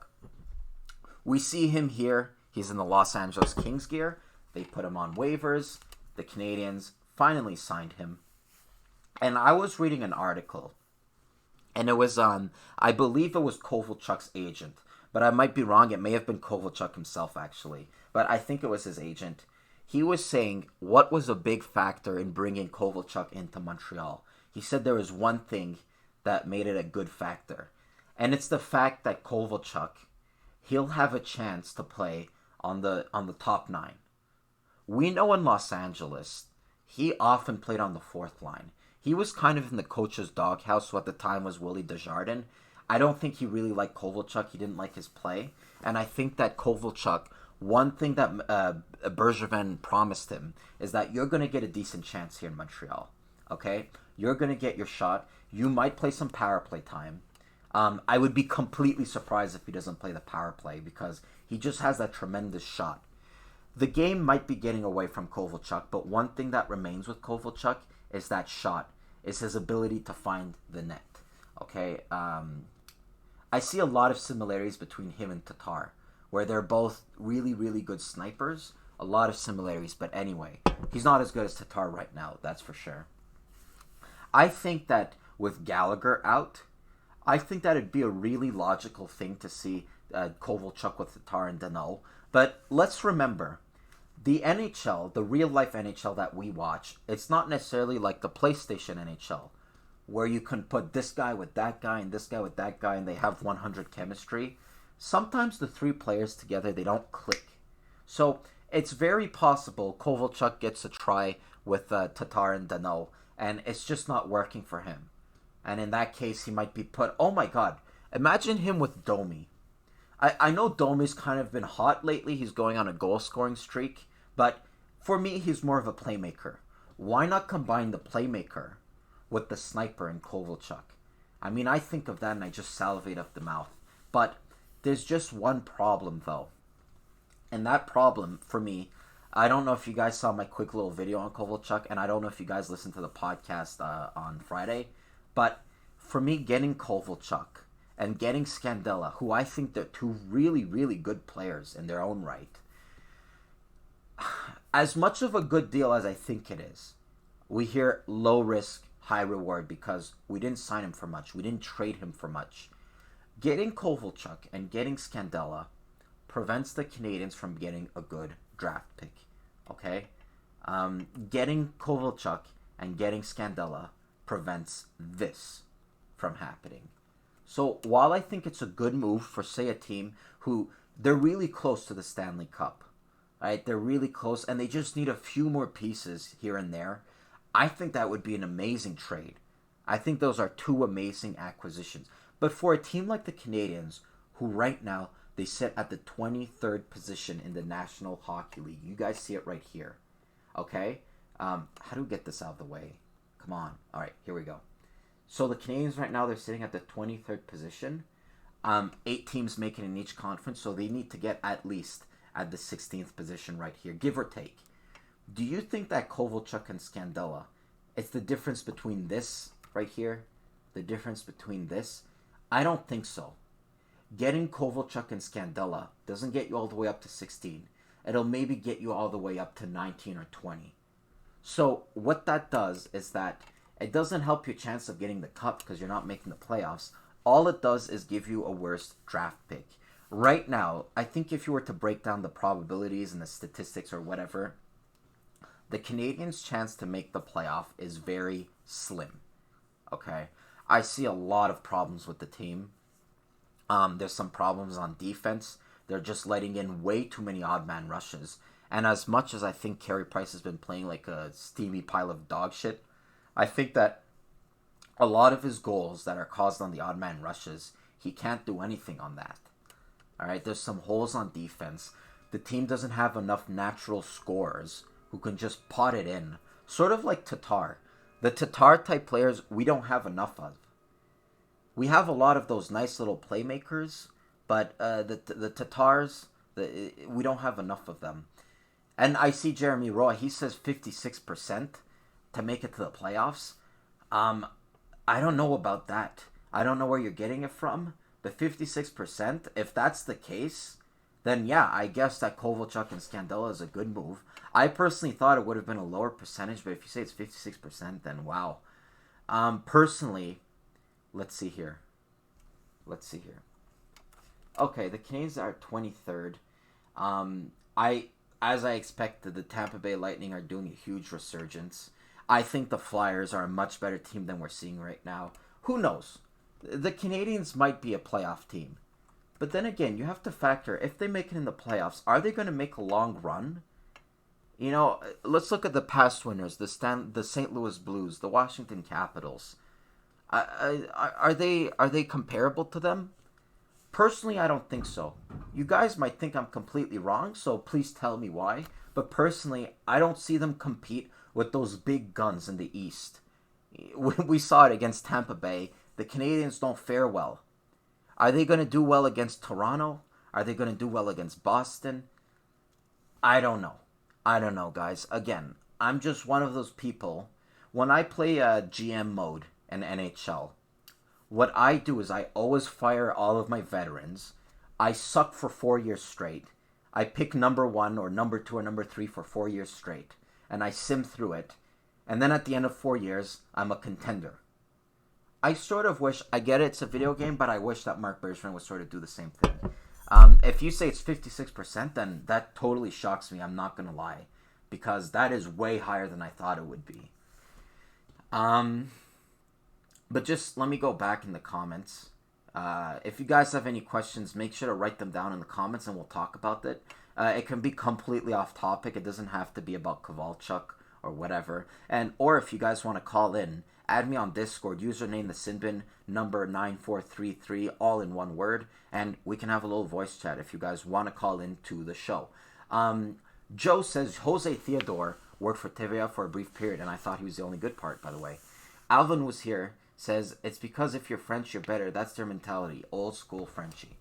We see him here. He's in the Los Angeles Kings gear. They put him on waivers. The Canadiens finally signed him. And I was reading an article. And it was on, I believe it was Kovalchuk's agent. But I might be wrong. It may have been Kovalchuk himself, actually. But I think it was his agent. He was saying what was a big factor in bringing Kovalchuk into Montreal. He said there was one thing that made it a good factor. And it's the fact that Kovalchuk, he'll have a chance to play on the top nine. We know in Los Angeles, he often played on the fourth line. He was kind of in the coach's doghouse, who at the time was Willie Desjardins. I don't think he really liked Kovalchuk. He didn't like his play. And I think that Kovalchuk, one thing that Bergevin promised him is that you're going to get a decent chance here in Montreal. Okay? You're going to get your shot. You might play some power play time. I would be completely surprised if he doesn't play the power play because he just has that tremendous shot. The game might be getting away from Kovalchuk, but one thing that remains with Kovalchuk is that shot, is his ability to find the net. Okay? I see a lot of similarities between him and Tatar, where they're both really, really good snipers. A lot of similarities, but anyway, he's not as good as Tatar right now, that's for sure. I think that with Gallagher out, I think that it'd be a really logical thing to see Kovalchuk with Tatar and Danault. But let's remember, the NHL, the real-life NHL that we watch, it's not necessarily like the PlayStation NHL, where you can put this guy with that guy and this guy with that guy and they have 100 chemistry. Sometimes the three players together, they don't click. So it's very possible Kovalchuk gets a try with Tatar and Danault, and it's just not working for him. And in that case, he might be put... Oh my God. Imagine him with Domi. I know Domi's kind of been hot lately. He's going on a goal-scoring streak. But for me, he's more of a playmaker. Why not combine the playmaker with the sniper in Kovalchuk? I mean, I think of that and I just salivate up the mouth. But there's just one problem, though. And that problem, for me... I don't know if you guys saw my quick little video on Kovalchuk, and I don't know if you guys listened to the podcast on Friday. But for me, getting Kovalchuk and getting Scandella, who I think they're two really, really good players in their own right, as much of a good deal as I think it is, we hear low risk, high reward because we didn't sign him for much. We didn't trade him for much. Getting Kovalchuk and getting Scandella prevents the Canadiens from getting a good draft pick. Okay? Getting Kovalchuk and getting Scandella prevents this from happening. So while I think it's a good move for, say, a team who they're really close to the Stanley Cup, right? They're really close and they just need a few more pieces here and there. I think that would be an amazing trade. I think those are two amazing acquisitions. But for a team like the Canadiens, who right now, they sit at the 23rd position in the National Hockey League. You guys see it right here. Okay? How do we get this out of the way? Come on. All right, here we go. So the Canadiens right now, they're sitting at the 23rd position. 8 teams make it in each conference, so they need to get at least at the 16th position right here, give or take. Do you think that Kovalchuk and Scandella, it's the difference between this right here, the difference between this? I don't think so. Getting Kovalchuk and Scandella doesn't get you all the way up to 16. It'll maybe get you all the way up to 19 or 20. So what that does is that it doesn't help your chance of getting the cup because you're not making the playoffs. All it does is give you a worse draft pick. Right now, I think if you were to break down the probabilities and the statistics or whatever, the Canadiens' chance to make the playoff is very, slim. Okay? I see a lot of problems with the team. There's some problems on defense. They're just letting in way too many odd man rushes. And as much as I think Carey Price has been playing like a steamy pile of dog shit, I think that a lot of his goals that are caused on the odd man rushes, he can't do anything on that. All right, there's some holes on defense. The team doesn't have enough natural scorers who can just pot it in. Sort of like Tatar. The Tatar type players we don't have enough of. We have a lot of those nice little playmakers, but the Tatars, we don't have enough of them. And I see Jeremy Roy, he says 56% to make it to the playoffs. I don't know about that. I don't know where you're getting it from. But 56%, if that's the case, then yeah, I guess that Kovalchuk and Scandella is a good move. I personally thought it would have been a lower percentage, but if you say it's 56%, then wow. Personally, let's see here. Okay, the Canadiens are 23rd. As I expected, the Tampa Bay Lightning are doing a huge resurgence. I think the Flyers are a much better team than we're seeing right now. Who knows? The Canadiens might be a playoff team. But then again, you have to factor, if they make it in the playoffs, are they going to make a long run? You know, let's look at the past winners, the St. Louis Blues, the Washington Capitals. Are they comparable to them? Personally, I don't think so. You guys might think I'm completely wrong, so please tell me why. But personally, I don't see them compete with those big guns in the East. We saw it against Tampa Bay. The Canadiens don't fare well. Are they going to do well against Toronto? Are they going to do well against Boston? I don't know, guys. Again, I'm just one of those people. When I play GM mode in NHL, what I do is I always fire all of my veterans. I suck for 4 years straight. I pick number 1 or number 2 or number 3 for 4 years straight. And I sim through it. And then at the end of 4 years, I'm a contender. I sort of wish, I get it, it's a video game, but I wish that Mark Bergeron would sort of do the same thing. If you say it's 56%, then that totally shocks me, I'm not going to lie. Because that is way higher than I thought it would be. But just let me go back in the comments. If you guys have any questions, make sure to write them down in the comments and we'll talk about it. It can be completely off topic. It doesn't have to be about Kovalchuk or whatever. Or if you guys want to call in, add me on Discord, username the Sinbin, number 9433, all in one word, and we can have a little voice chat if you guys want to call into the show. Joe says, Jose Theodore worked for TVA for a brief period, and I thought he was the only good part, by the way. Alvin was here, says, it's because if you're French, you're better. That's their mentality. Old school Frenchie.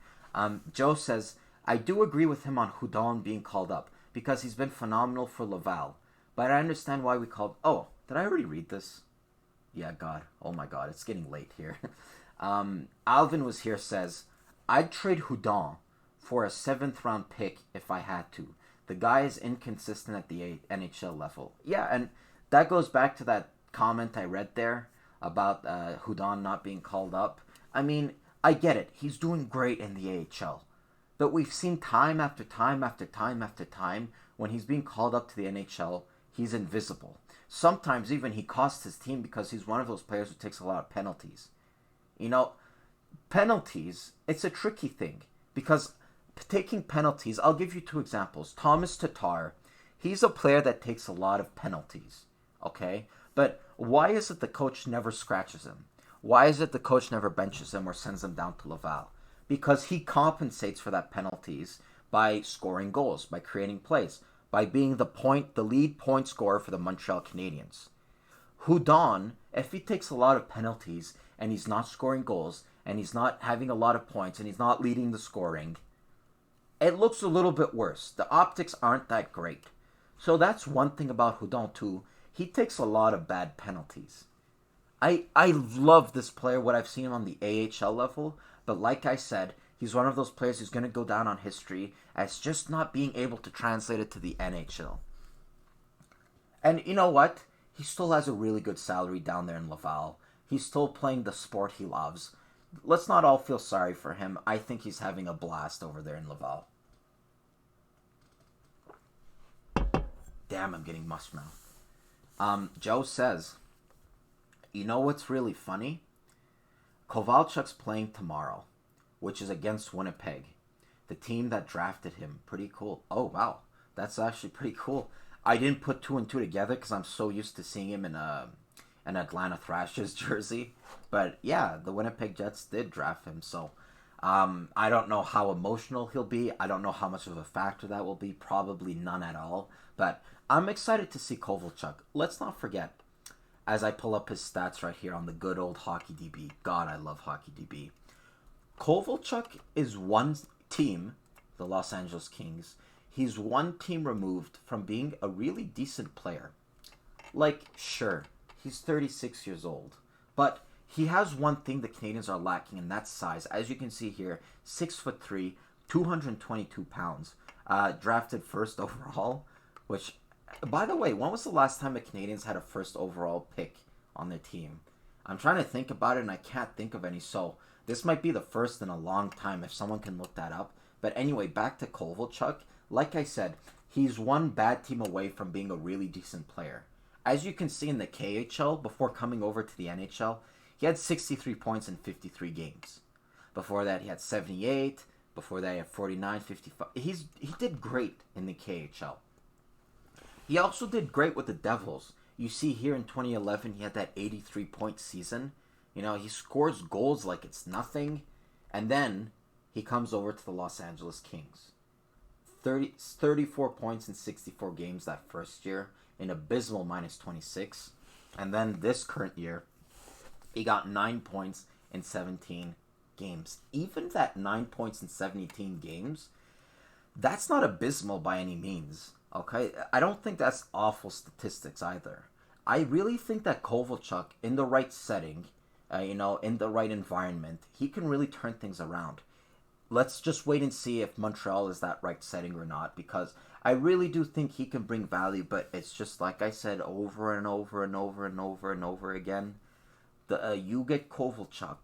Joe says, I do agree with him on Hudon being called up, because he's been phenomenal for Laval. But I understand why we called... Oh, did I already read this? Yeah, God. Oh my God, it's getting late here. Alvin was here, says, I'd trade Hudon for a 7th round pick if I had to. The guy is inconsistent at the NHL level. Yeah, and that goes back to that comment I read there about Hudon not being called up. I mean, I get it. He's doing great in the AHL. But we've seen time after time after time after time when he's being called up to the NHL, he's invisible. Sometimes even he costs his team because he's one of those players who takes a lot of penalties. You know, penalties, it's a tricky thing because taking penalties, I'll give you 2 examples. Thomas Tatar, he's a player that takes a lot of penalties, okay? But why is it the coach never scratches him? Why is it the coach never benches him or sends him down to Laval? Because he compensates for that penalties by scoring goals, by creating plays, by being the lead point scorer for the Montreal Canadiens. Hudon, if he takes a lot of penalties and he's not scoring goals and he's not having a lot of points and he's not leading the scoring, it looks a little bit worse. The optics aren't that great. So that's one thing about Hudon too. He takes a lot of bad penalties. I love this player, what I've seen him on the AHL level, but like I said, he's one of those players who's going to go down on history as just not being able to translate it to the NHL. And you know what? He still has a really good salary down there in Laval. He's still playing the sport he loves. Let's not all feel sorry for him. I think he's having a blast over there in Laval. Damn, I'm getting mush mouth. Joe says, You know what's really funny? Kovalchuk's playing tomorrow, which is against Winnipeg, the team that drafted him. Pretty cool. Oh, wow. That's actually pretty cool. I didn't put 2 and 2 together because I'm so used to seeing him in an Atlanta Thrashers jersey. But yeah, the Winnipeg Jets did draft him. So I don't know how emotional he'll be. I don't know how much of a factor that will be. Probably none at all. But I'm excited to see Kovalchuk. Let's not forget, as I pull up his stats right here on the good old Hockey DB. God, I love Hockey DB. Kovalchuk is one team, the Los Angeles Kings. He's one team removed from being a really decent player. Like, sure, he's 36 years old, but he has one thing the Canadiens are lacking, and that's size. As you can see here, 6'3", 222 pounds, drafted first overall, which, by the way, when was the last time the Canadiens had a first overall pick on their team? I'm trying to think about it, and I can't think of any, so this might be the first in a long time if someone can look that up. But anyway, back to Kovalchuk. Like I said, he's one bad team away from being a really decent player. As you can see in the KHL, before coming over to the NHL, he had 63 points in 53 games. Before that, he had 78. Before that, he had 49, 55. He did great in the KHL. He also did great with the Devils. You see here in 2011, he had that 83-point season. You know, he scores goals like it's nothing. And then he comes over to the Los Angeles Kings. 34 points in 64 games that first year, an abysmal minus 26. And then this current year, he got 9 points in 17 games. Even that 9 points in 17 games, that's not abysmal by any means. Okay? I don't think that's awful statistics either. I really think that Kovalchuk, in the right setting, in the right environment, he can really turn things around. Let's just wait and see if Montreal is that right setting or not, because I really do think he can bring value, but it's just like I said over and over and over and over and over again. You get Kovalchuk,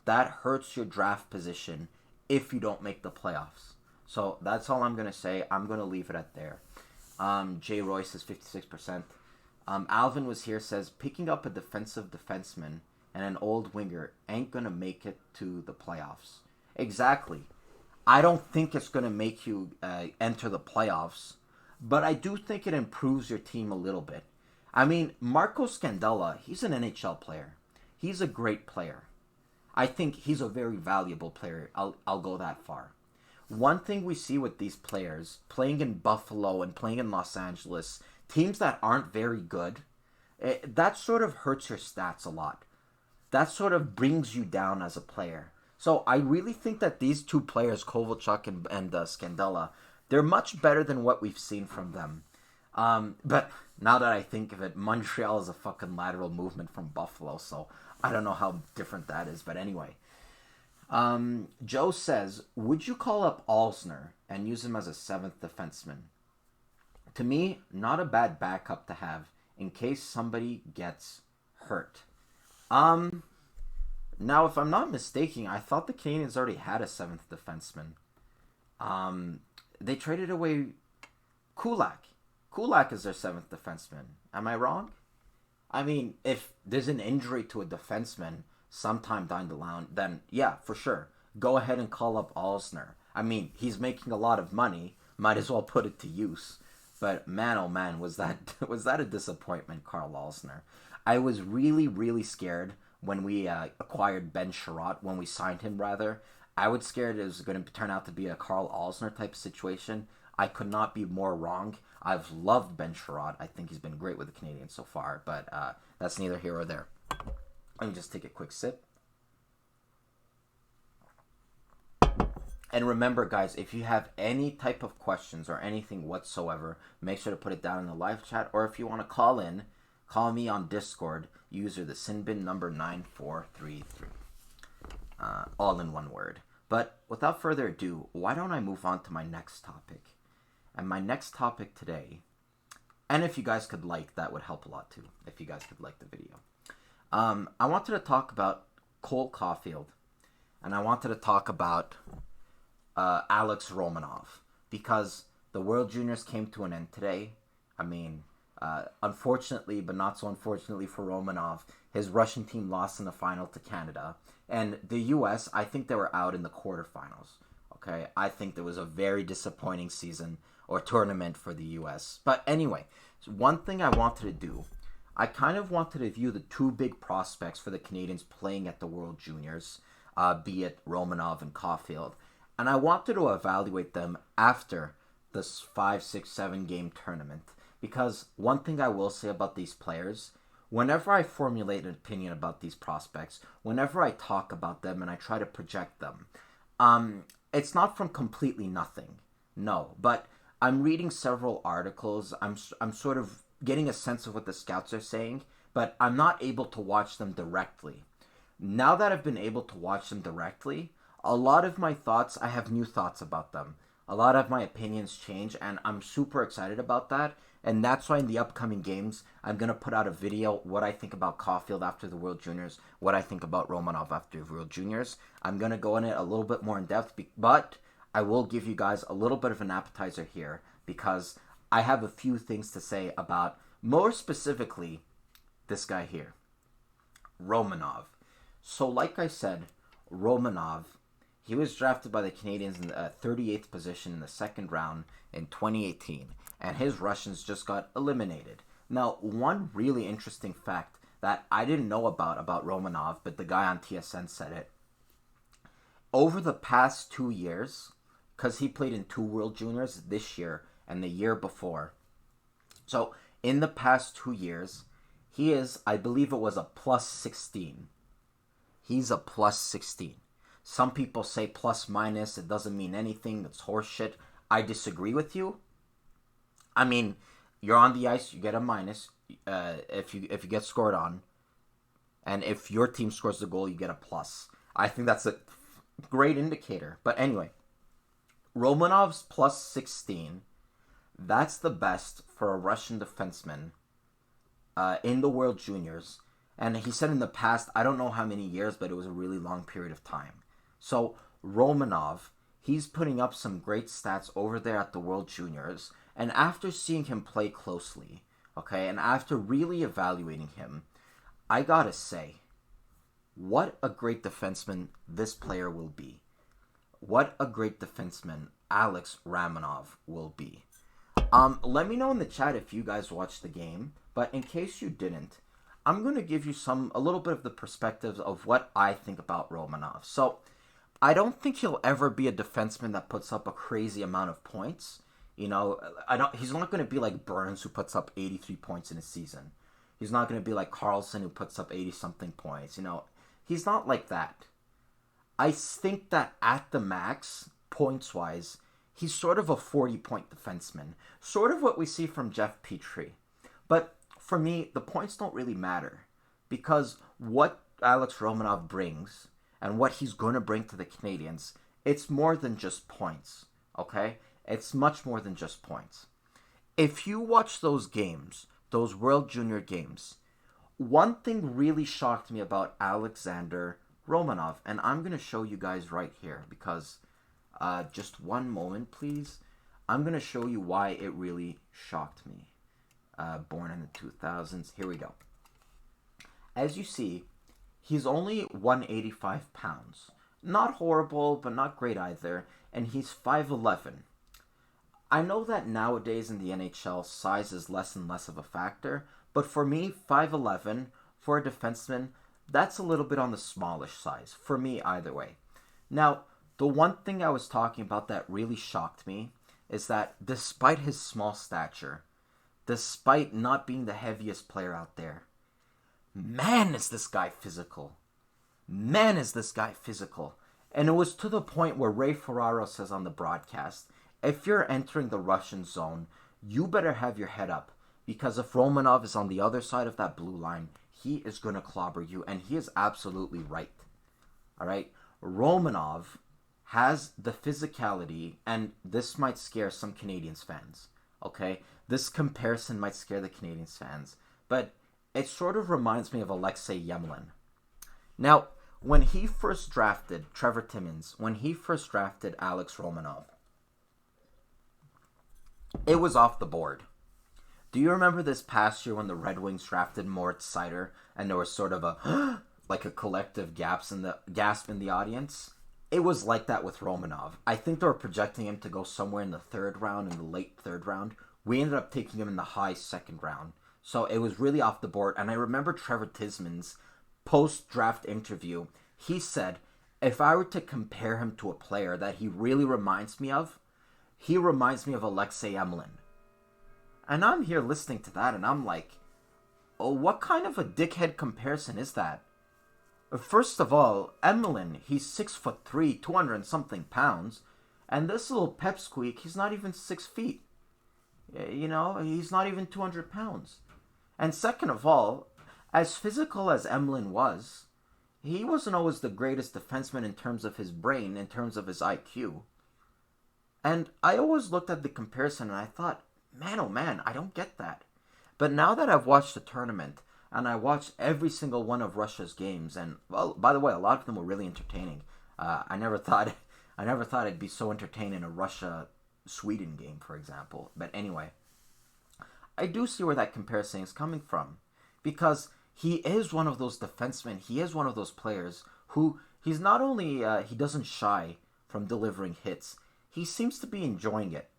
that hurts your draft position if you don't make the playoffs. So that's all I'm going to say. I'm going to leave it at there. Jay Royce says 56%. Alvin was here, says, picking up a defensive defenseman and an old winger ain't going to make it to the playoffs. Exactly. I don't think it's going to make you enter the playoffs, but I do think it improves your team a little bit. I mean, Marco Scandella, he's an NHL player. He's a great player. I think he's a very valuable player. I'll go that far. One thing we see with these players, playing in Buffalo and playing in Los Angeles, teams that aren't very good, that sort of hurts your stats a lot. That sort of brings you down as a player. So I really think that these two players, Kovalchuk and Scandella, they're much better than what we've seen from them. But now that I think of it, Montreal is a fucking lateral movement from Buffalo, so I don't know how different that is. But anyway, Joe says, would you call up Alzner and use him as a seventh defenseman? To me, not a bad backup to have in case somebody gets hurt. Now, if I'm not mistaken, I thought the Canadiens already had a seventh defenseman. They traded away Kulak. Kulak is their seventh defenseman. Am I wrong? I mean, if there's an injury to a defenseman sometime down the line, then yeah, for sure. Go ahead and call up Alzner. I mean, he's making a lot of money. Might as well put it to use. But man, oh man, was that a disappointment, Carl Alzner. I was really, really scared when we acquired Ben Sherratt, when we signed him, rather. I was scared it was going to turn out to be a Carl Alzner type situation. I could not be more wrong. I've loved Ben Sherratt. I think he's been great with the Canadiens so far, but that's neither here or there. Let me just take a quick sip. And remember, guys, if you have any type of questions or anything whatsoever, make sure to put it down in the live chat. Or if you want to call in, call me on Discord. User the Sinbin number 9433. All in one word. But without further ado, why don't I move on to my next topic? And my next topic today, and if you guys could like, that would help a lot too, if you guys could like the video. I wanted to talk about Cole Caufield, and I wanted to talk about Alex Romanov, because the World Juniors came to an end today. I mean, Unfortunately, but not so unfortunately for Romanov, his Russian team lost in the final to Canada. And the U.S., I think they were out in the quarterfinals. Okay, I think there was a very disappointing season or tournament for the U.S. But anyway, so one thing I wanted to do, I kind of wanted to view the two big prospects for the Canadiens playing at the World Juniors, be it Romanov and Caufield. And I wanted to evaluate them after this 5, 6, 7 game tournament. Because one thing I will say about these players, whenever I formulate an opinion about these prospects, whenever I talk about them and I try to project them, it's not from completely nothing. No, but I'm reading several articles. I'm sort of getting a sense of what the scouts are saying, but I'm not able to watch them directly. Now that I've been able to watch them directly, a lot of my thoughts, I have new thoughts about them. A lot of my opinions change, and I'm super excited about that. And that's why in the upcoming games, I'm going to put out a video, what I think about Caufield after the World Juniors, what I think about Romanov after the World Juniors. I'm going to go in it a little bit more in depth, but I will give you guys a little bit of an appetizer here, because I have a few things to say about, more specifically, this guy here, Romanov. So like I said, Romanov, he was drafted by the Canadiens in the 38th position in the second round in 2018, and his Russians just got eliminated. Now, one really interesting fact that I didn't know about Romanov, but the guy on TSN said it. Over the past 2 years, because he played in 2 World Juniors this year and the year before. So, in the past 2 years, he is, I believe it was a plus 16. He's a plus 16. Some people say plus minus, it doesn't mean anything, that's horseshit. I disagree with you. I mean, you're on the ice, you get a minus if you get scored on. And if your team scores the goal, you get a plus. I think that's a great indicator. But anyway, Romanov's plus 16, that's the best for a Russian defenseman in the World Juniors. And he said in the past, I don't know how many years, but it was a really long period of time. So Romanov, he's putting up some great stats over there at the World Juniors. And after seeing him play closely, okay, and after really evaluating him, I gotta say, what a great defenseman this player will be. What a great defenseman Alex Romanov will be. Let me know in the chat if you guys watched the game, but in case you didn't, I'm going to give you a little bit of the perspectives of what I think about Romanov. So, I don't think he'll ever be a defenseman that puts up a crazy amount of points. You know, he's not going to be like Burns, who puts up 83 points in a season. He's not going to be like Carlson, who puts up 80-something points. You know, he's not like that. I think that at the max, points-wise, he's sort of a 40-point defenseman. Sort of what we see from Jeff Petrie. But for me, the points don't really matter. Because what Alex Romanov brings, and what he's going to bring to the Canadiens, it's more than just points. Okay? It's much more than just points. If you watch those games, those World Junior games, one thing really shocked me about Alexander Romanov, and I'm going to show you guys right here, because just one moment, please. I'm going to show you why it really shocked me. Born in the 2000s. Here we go. As you see, he's only 185 pounds. Not horrible, but not great either, and he's 5'11". I know that nowadays in the NHL, size is less and less of a factor, but for me, 5'11", for a defenseman, that's a little bit on the smallish size, for me either way. Now, the one thing I was talking about that really shocked me is that despite his small stature, despite not being the heaviest player out there, man, is this guy physical. Man, is this guy physical. And it was to the point where Ray Ferraro says on the broadcast, if you're entering the Russian zone, you better have your head up, because if Romanov is on the other side of that blue line, he is going to clobber you, and he is absolutely right. All right? Romanov has the physicality, and this might scare some Canadiens fans, okay? This comparison might scare the Canadiens fans, but it sort of reminds me of Alexei Yemlin. Now, when he first drafted Trevor Timmins, when he first drafted Alex Romanov, it was off the board. Do you remember this past year when the Red Wings drafted Moritz Seider and there was sort of a like a collective gasp in the audience? It was like that with Romanov. I think they were projecting him to go somewhere in the third round, in the late third round. We ended up taking him in the high second round. So it was really off the board. And I remember Trevor Tisman's post-draft interview. He said, if I were to compare him to a player that he really reminds me of, he reminds me of Alexei Emelin. And I'm here listening to that and I'm like, oh, what kind of a dickhead comparison is that? First of all, Emelin, he's 6'3", 200 and something pounds. And this little pipsqueak, he's not even 6 feet. You know, he's not even 200 pounds. And second of all, as physical as Emelin was, he wasn't always the greatest defenseman in terms of his brain, in terms of his IQ. And I always looked at the comparison and I thought, man, oh man, I don't get that. But now that I've watched the tournament, and I watched every single one of Russia's games, and, well, by the way, a lot of them were really entertaining. I never thought it'd be so entertaining a Russia-Sweden game, for example. But anyway, I do see where that comparison is coming from. Because he is one of those defensemen, he is one of those players who, he's not only, he doesn't shy from delivering hits, he seems to be enjoying it.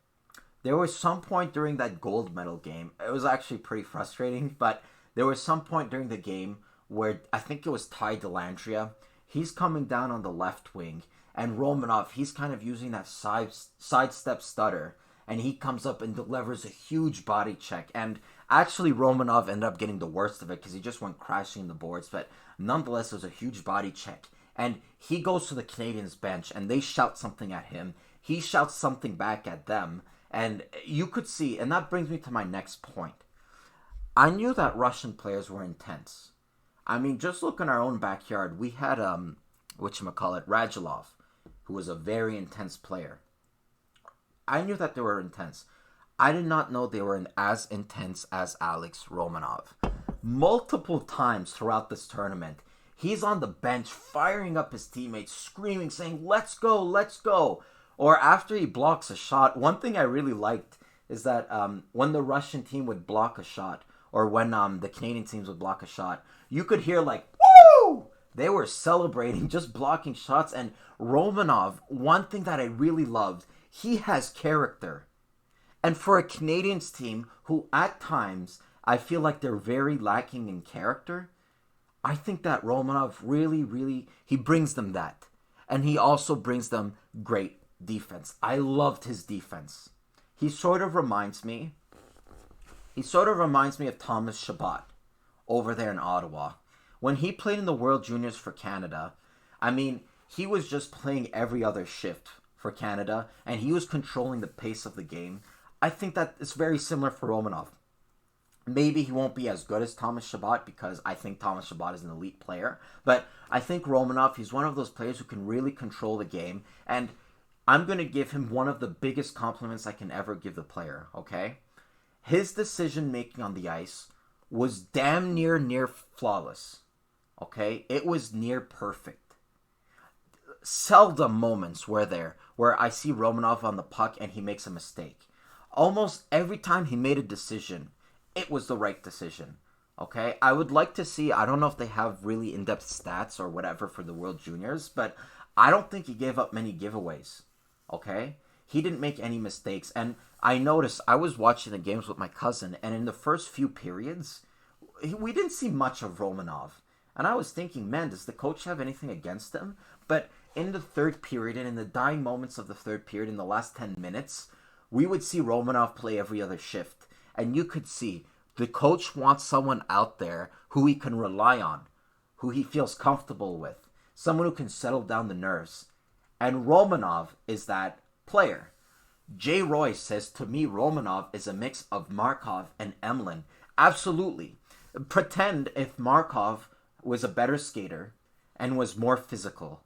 There was some point during that gold medal game, it was actually pretty frustrating, but there was some point during the game where I think it was Ty Dellandrea, he's coming down on the left wing, and Romanov, he's kind of using that sidestep stutter, and he comes up and delivers a huge body check, and actually Romanov ended up getting the worst of it because he just went crashing in the boards, but nonetheless it was a huge body check, and he goes to the Canadiens bench, and they shout something at him, he shouts something back at them, and you could see, and that brings me to my next point. I knew that Russian players were intense. I mean, just look in our own backyard. We had, Radulov, who was a very intense player. I knew that they were intense. I did not know they were as intense as Alex Romanov. Multiple times throughout this tournament, he's on the bench firing up his teammates, screaming, saying, let's go, let's go. Or after he blocks a shot, one thing I really liked is that when the Russian team would block a shot, or when the Canadian teams would block a shot, you could hear like, woo! They were celebrating, just blocking shots. And Romanov, one thing that I really loved, he has character. And for a Canadiens team who at times I feel like they're very lacking in character, I think that Romanov really, he brings them that. And he also brings them great defense. I loved his defense. He sort of reminds me of Thomas Chabot over there in Ottawa. When he played in the World Juniors for Canada, I mean, he was just playing every other shift for Canada, and he was controlling the pace of the game. I think that it's very similar for Romanov. Maybe he won't be as good as Thomas Chabot because I think Thomas Chabot is an elite player, but I think Romanov, he's one of those players who can really control the game, and I'm going to give him one of the biggest compliments I can ever give the player, okay? His decision-making on the ice was damn near flawless, okay? It was near perfect. Seldom moments were there where I see Romanov on the puck and he makes a mistake. Almost every time he made a decision, it was the right decision, okay? I would like to see, I don't know if they have really in-depth stats or whatever for the World Juniors, but I don't think he gave up many giveaways, okay? He didn't make any mistakes, and I noticed, I was watching the games with my cousin, and in the first few periods, we didn't see much of Romanov. And I was thinking, man, does the coach have anything against him? But in the third period, and in the dying moments of the third period, in the last 10 minutes, we would see Romanov play every other shift. And you could see, the coach wants someone out there who he can rely on, who he feels comfortable with, someone who can settle down the nerves. And Romanov is that player. Jay Royce says, to me, Romanov is a mix of Markov and Emelin. Absolutely. Pretend if Markov was a better skater and was more physical.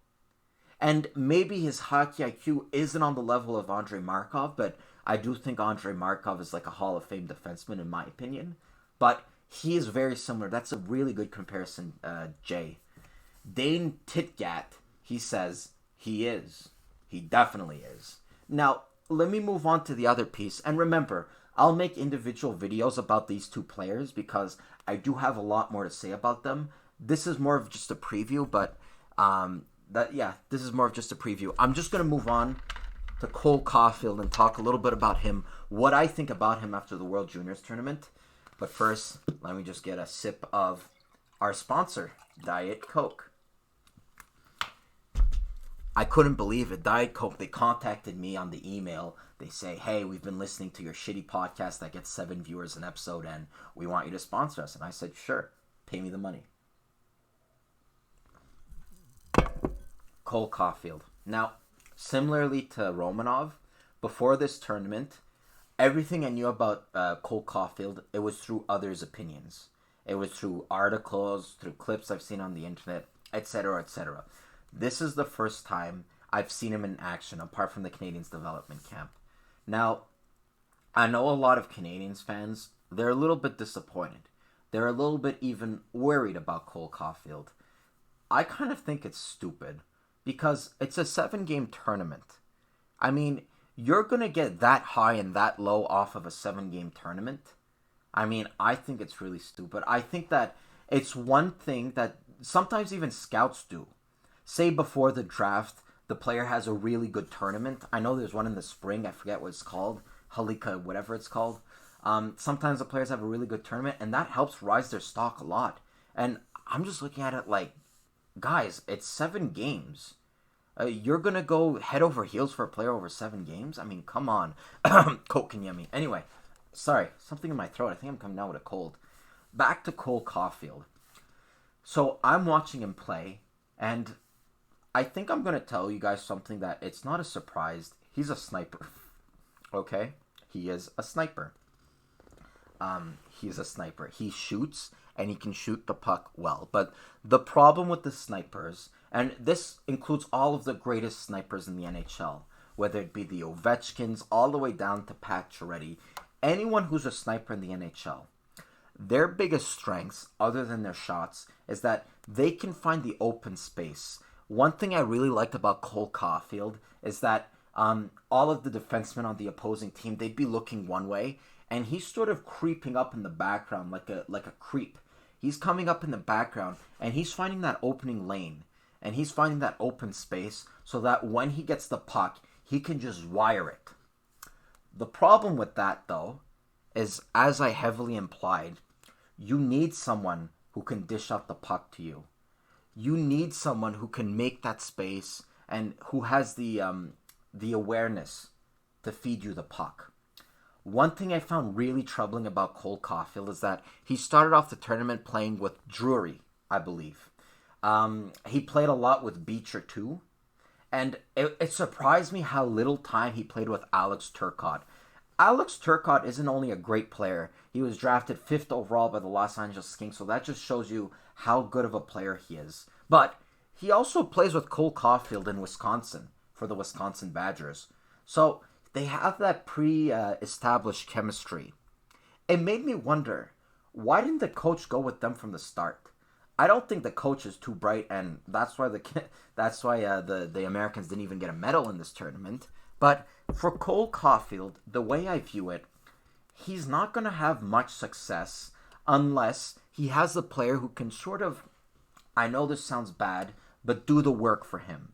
And maybe his hockey IQ isn't on the level of Andrei Markov, but I do think Andrei Markov is like a Hall of Fame defenseman in my opinion. But he is very similar. That's a really good comparison, Jay. Dane Titgat, he says, he is. He definitely is. Now, let me move on to the other piece. And remember, I'll make individual videos about these two players because I do have a lot more to say about them. This is more of just a preview, but this is more of just a preview. I'm just going to move on to Cole Caufield and talk a little bit about him, what I think about him after the World Juniors tournament. But first, let me just get a sip of our sponsor, Diet Coke. I couldn't believe it. Diet Coke, they contacted me on the email. They say, hey, we've been listening to your shitty podcast that gets 7 viewers an episode, and we want you to sponsor us. And I said, sure, pay me the money. Cole Caufield. Now, similarly to Romanov, before this tournament, everything I knew about Cole Caufield, it was through others' opinions. It was through articles, through clips I've seen on the internet, etc., etc. This is the first time I've seen him in action, apart from the Canadiens development camp. Now, I know a lot of Canadiens fans, they're a little bit disappointed. They're a little bit even worried about Cole Caufield. I kind of think it's stupid, because it's a 7-game tournament. I mean, you're going to get that high and that low off of a 7-game tournament? I mean, I think it's really stupid. I think that it's one thing that sometimes even scouts do. Say before the draft, the player has a really good tournament. I know there's one in the spring. I forget what it's called. Halika, whatever it's called. Sometimes the players have a really good tournament, and that helps rise their stock a lot. And I'm just looking at it like, guys, it's 7 games. You're going to go head over heels for a player over 7 games? I mean, come on. Coke and yummy. Anyway, sorry, something in my throat. I think I'm coming down with a cold. Back to Cole Caufield. So I'm watching him play, and I think I'm going to tell you guys something that it's not a surprise. He's a sniper. Okay? He is a sniper. He's a sniper. He shoots, and he can shoot the puck well. But the problem with the snipers, and this includes all of the greatest snipers in the NHL, whether it be the Ovechkins, all the way down to Pat Chiaretti, anyone who's a sniper in the NHL, their biggest strengths, other than their shots, is that they can find the open space. One thing I really liked about Cole Caufield is that all of the defensemen on the opposing team, they'd be looking one way, and he's sort of creeping up in the background like a creep. He's coming up in the background, and he's finding that opening lane, and he's finding that open space so that when he gets the puck, he can just wire it. The problem with that, though, is, as I heavily implied, you need someone who can dish out the puck to you. You need someone who can make that space and who has the awareness to feed you the puck. One thing I found really troubling about Cole Caufield is that he started off the tournament playing with Drury, I believe. He played a lot with Beecher too. And it surprised me how little time he played with Alex Turcotte. Alex Turcotte isn't only a great player. He was drafted 5th overall by the Los Angeles Kings, so that just shows you how good of a player he is. But he also plays with Cole Caufield in Wisconsin for the Wisconsin Badgers. So they have that pre-established chemistry. It made me wonder, why didn't the coach go with them from the start? I don't think the coach is too bright, and that's why the Americans didn't even get a medal in this tournament. But for Cole Caufield, the way I view it, he's not going to have much success unless he has a player who can sort of, I know this sounds bad, but do the work for him.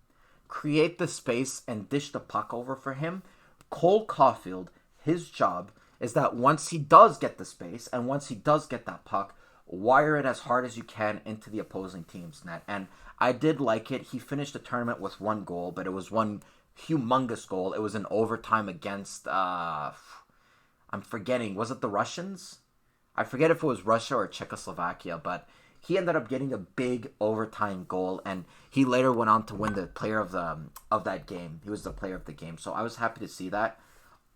Create the space and dish the puck over for him. Cole Caufield, his job is that once he does get the space and once he does get that puck, wire it as hard as you can into the opposing team's net. And I did like it. He finished the tournament with 1 goal, but it was one humongous goal. It was an overtime against, I'm forgetting, was it the Russians? I forget if it was Russia or Czechoslovakia, but he ended up getting a big overtime goal, and he later went on to win the player of that game. He was the player of the game, so I was happy to see that.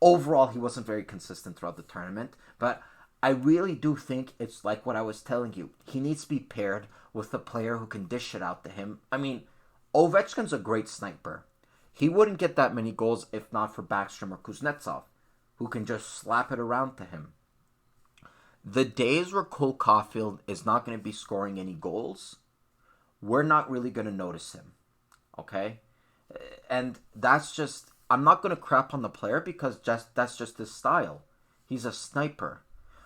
Overall, he wasn't very consistent throughout the tournament, but I really do think it's like what I was telling you. He needs to be paired with a player who can dish it out to him. I mean, Ovechkin's a great sniper. He wouldn't get that many goals if not for Backstrom or Kuznetsov, who can just slap it around to him. The days where Cole Caufield is not going to be scoring any goals, we're not really going to notice him, okay? And that's just, I'm not going to crap on the player because that's just his style. He's a sniper.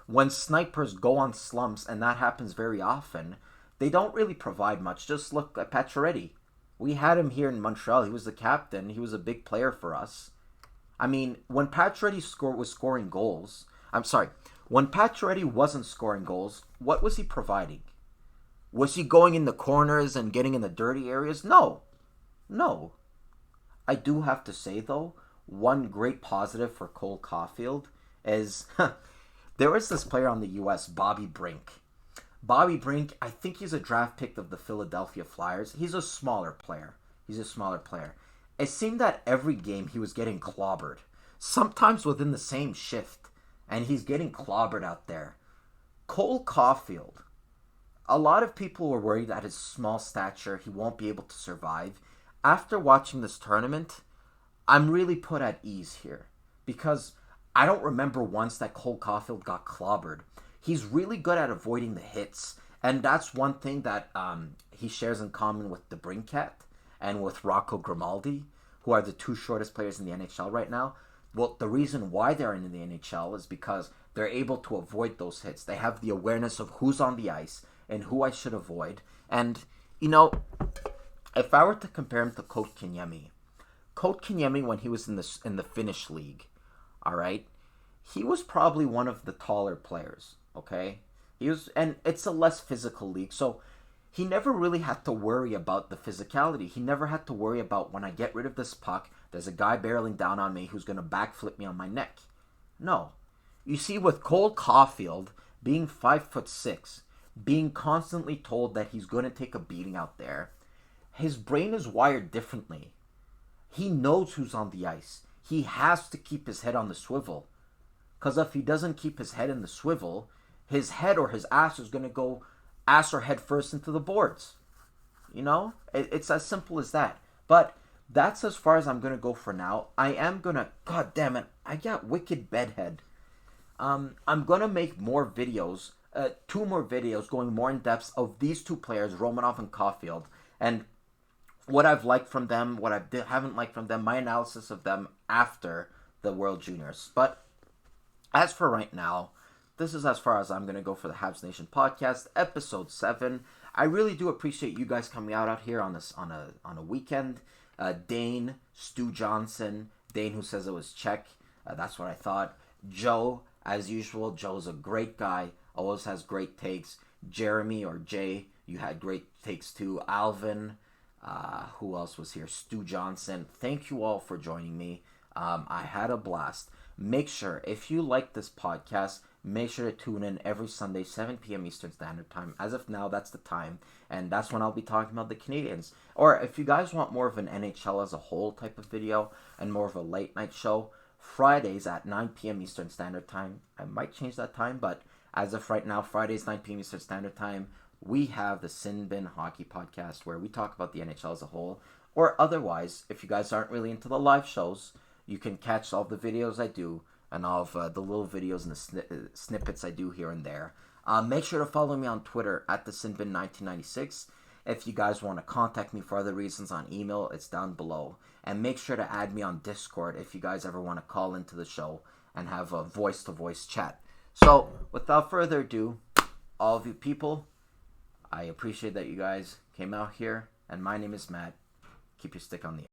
When snipers go on slumps, and that happens very often, they don't really provide much. Just look at Pacioretty. We had him here in Montreal. He was the captain. He was a big player for us. I mean, when Pacioretty was scoring goals... when Pacioretty wasn't scoring goals, what was he providing? Was he going in the corners and getting in the dirty areas? No. I do have to say, though, one great positive for Cole Caufield is... there was this player on the U.S., Bobby Brink. Bobby Brink, I think he's a draft pick of the Philadelphia Flyers. He's a smaller player. It seemed that every game he was getting clobbered. Sometimes within the same shift. And he's getting clobbered out there. Cole Caufield. A lot of people were worried at his small stature he won't be able to survive. After watching this tournament, I'm really put at ease here. Because I don't remember once that Cole Caufield got clobbered. He's really good at avoiding the hits. And that's one thing that he shares in common with DeBrincat and with Rocco Grimaldi, who are the two shortest players in the NHL right now. Well, the reason why they're in the NHL is because they're able to avoid those hits. They have the awareness of who's on the ice and who I should avoid. And, you know, if I were to compare him to Kotkaniemi, when he was in the Finnish league, all right, he was probably one of the taller players, okay? And it's a less physical league, so he never really had to worry about the physicality. He never had to worry about, when I get rid of this puck, there's a guy barreling down on me who's going to backflip me on my neck. No. You see, with Cole Caufield being 5'6", being constantly told that he's going to take a beating out there, his brain is wired differently. He knows who's on the ice. He has to keep his head on the swivel. Because if he doesn't keep his head in the swivel, his head or his ass is going to go ass or head first into the boards. You know? It's as simple as that. But that's as far as I'm going to go for now. I am going to... God damn it. I got wicked bedhead. I'm going to make more videos. 2 more videos going more in depth of these 2 players, Romanov and Caufield. And what I've liked from them, what I haven't liked from them, my analysis of them after the World Juniors. But as for right now, this is as far as I'm going to go for the Habsnation Podcast, episode 7. I really do appreciate you guys coming out here on a weekend. Dane, Stu Johnson, Dane who says it was Czech, that's what I thought. Joe, as usual, Joe's a great guy, always has great takes. Jeremy or Jay, you had great takes too. Alvin, who else was here? Stu Johnson. Thank you all for joining me. I had a blast. Make sure, if you like this podcast, make sure to tune in every Sunday, 7 p.m. Eastern Standard Time. As of now, that's the time. And that's when I'll be talking about the Canadiens. Or if you guys want more of an NHL as a whole type of video and more of a late night show, Fridays at 9 p.m. Eastern Standard Time. I might change that time, but as of right now, Fridays, 9 p.m. Eastern Standard Time, we have the Sin Bin Hockey Podcast where we talk about the NHL as a whole. Or otherwise, if you guys aren't really into the live shows, you can catch all the videos I do and all of the little videos and the snippets I do here and there. Make sure to follow me on Twitter at thesinbin1996. If you guys want to contact me for other reasons on email, it's down below. And make sure to add me on Discord if you guys ever want to call into the show and have a voice-to-voice chat. So, without further ado, all of you people, I appreciate that you guys came out here. And my name is Matt. Keep your stick on the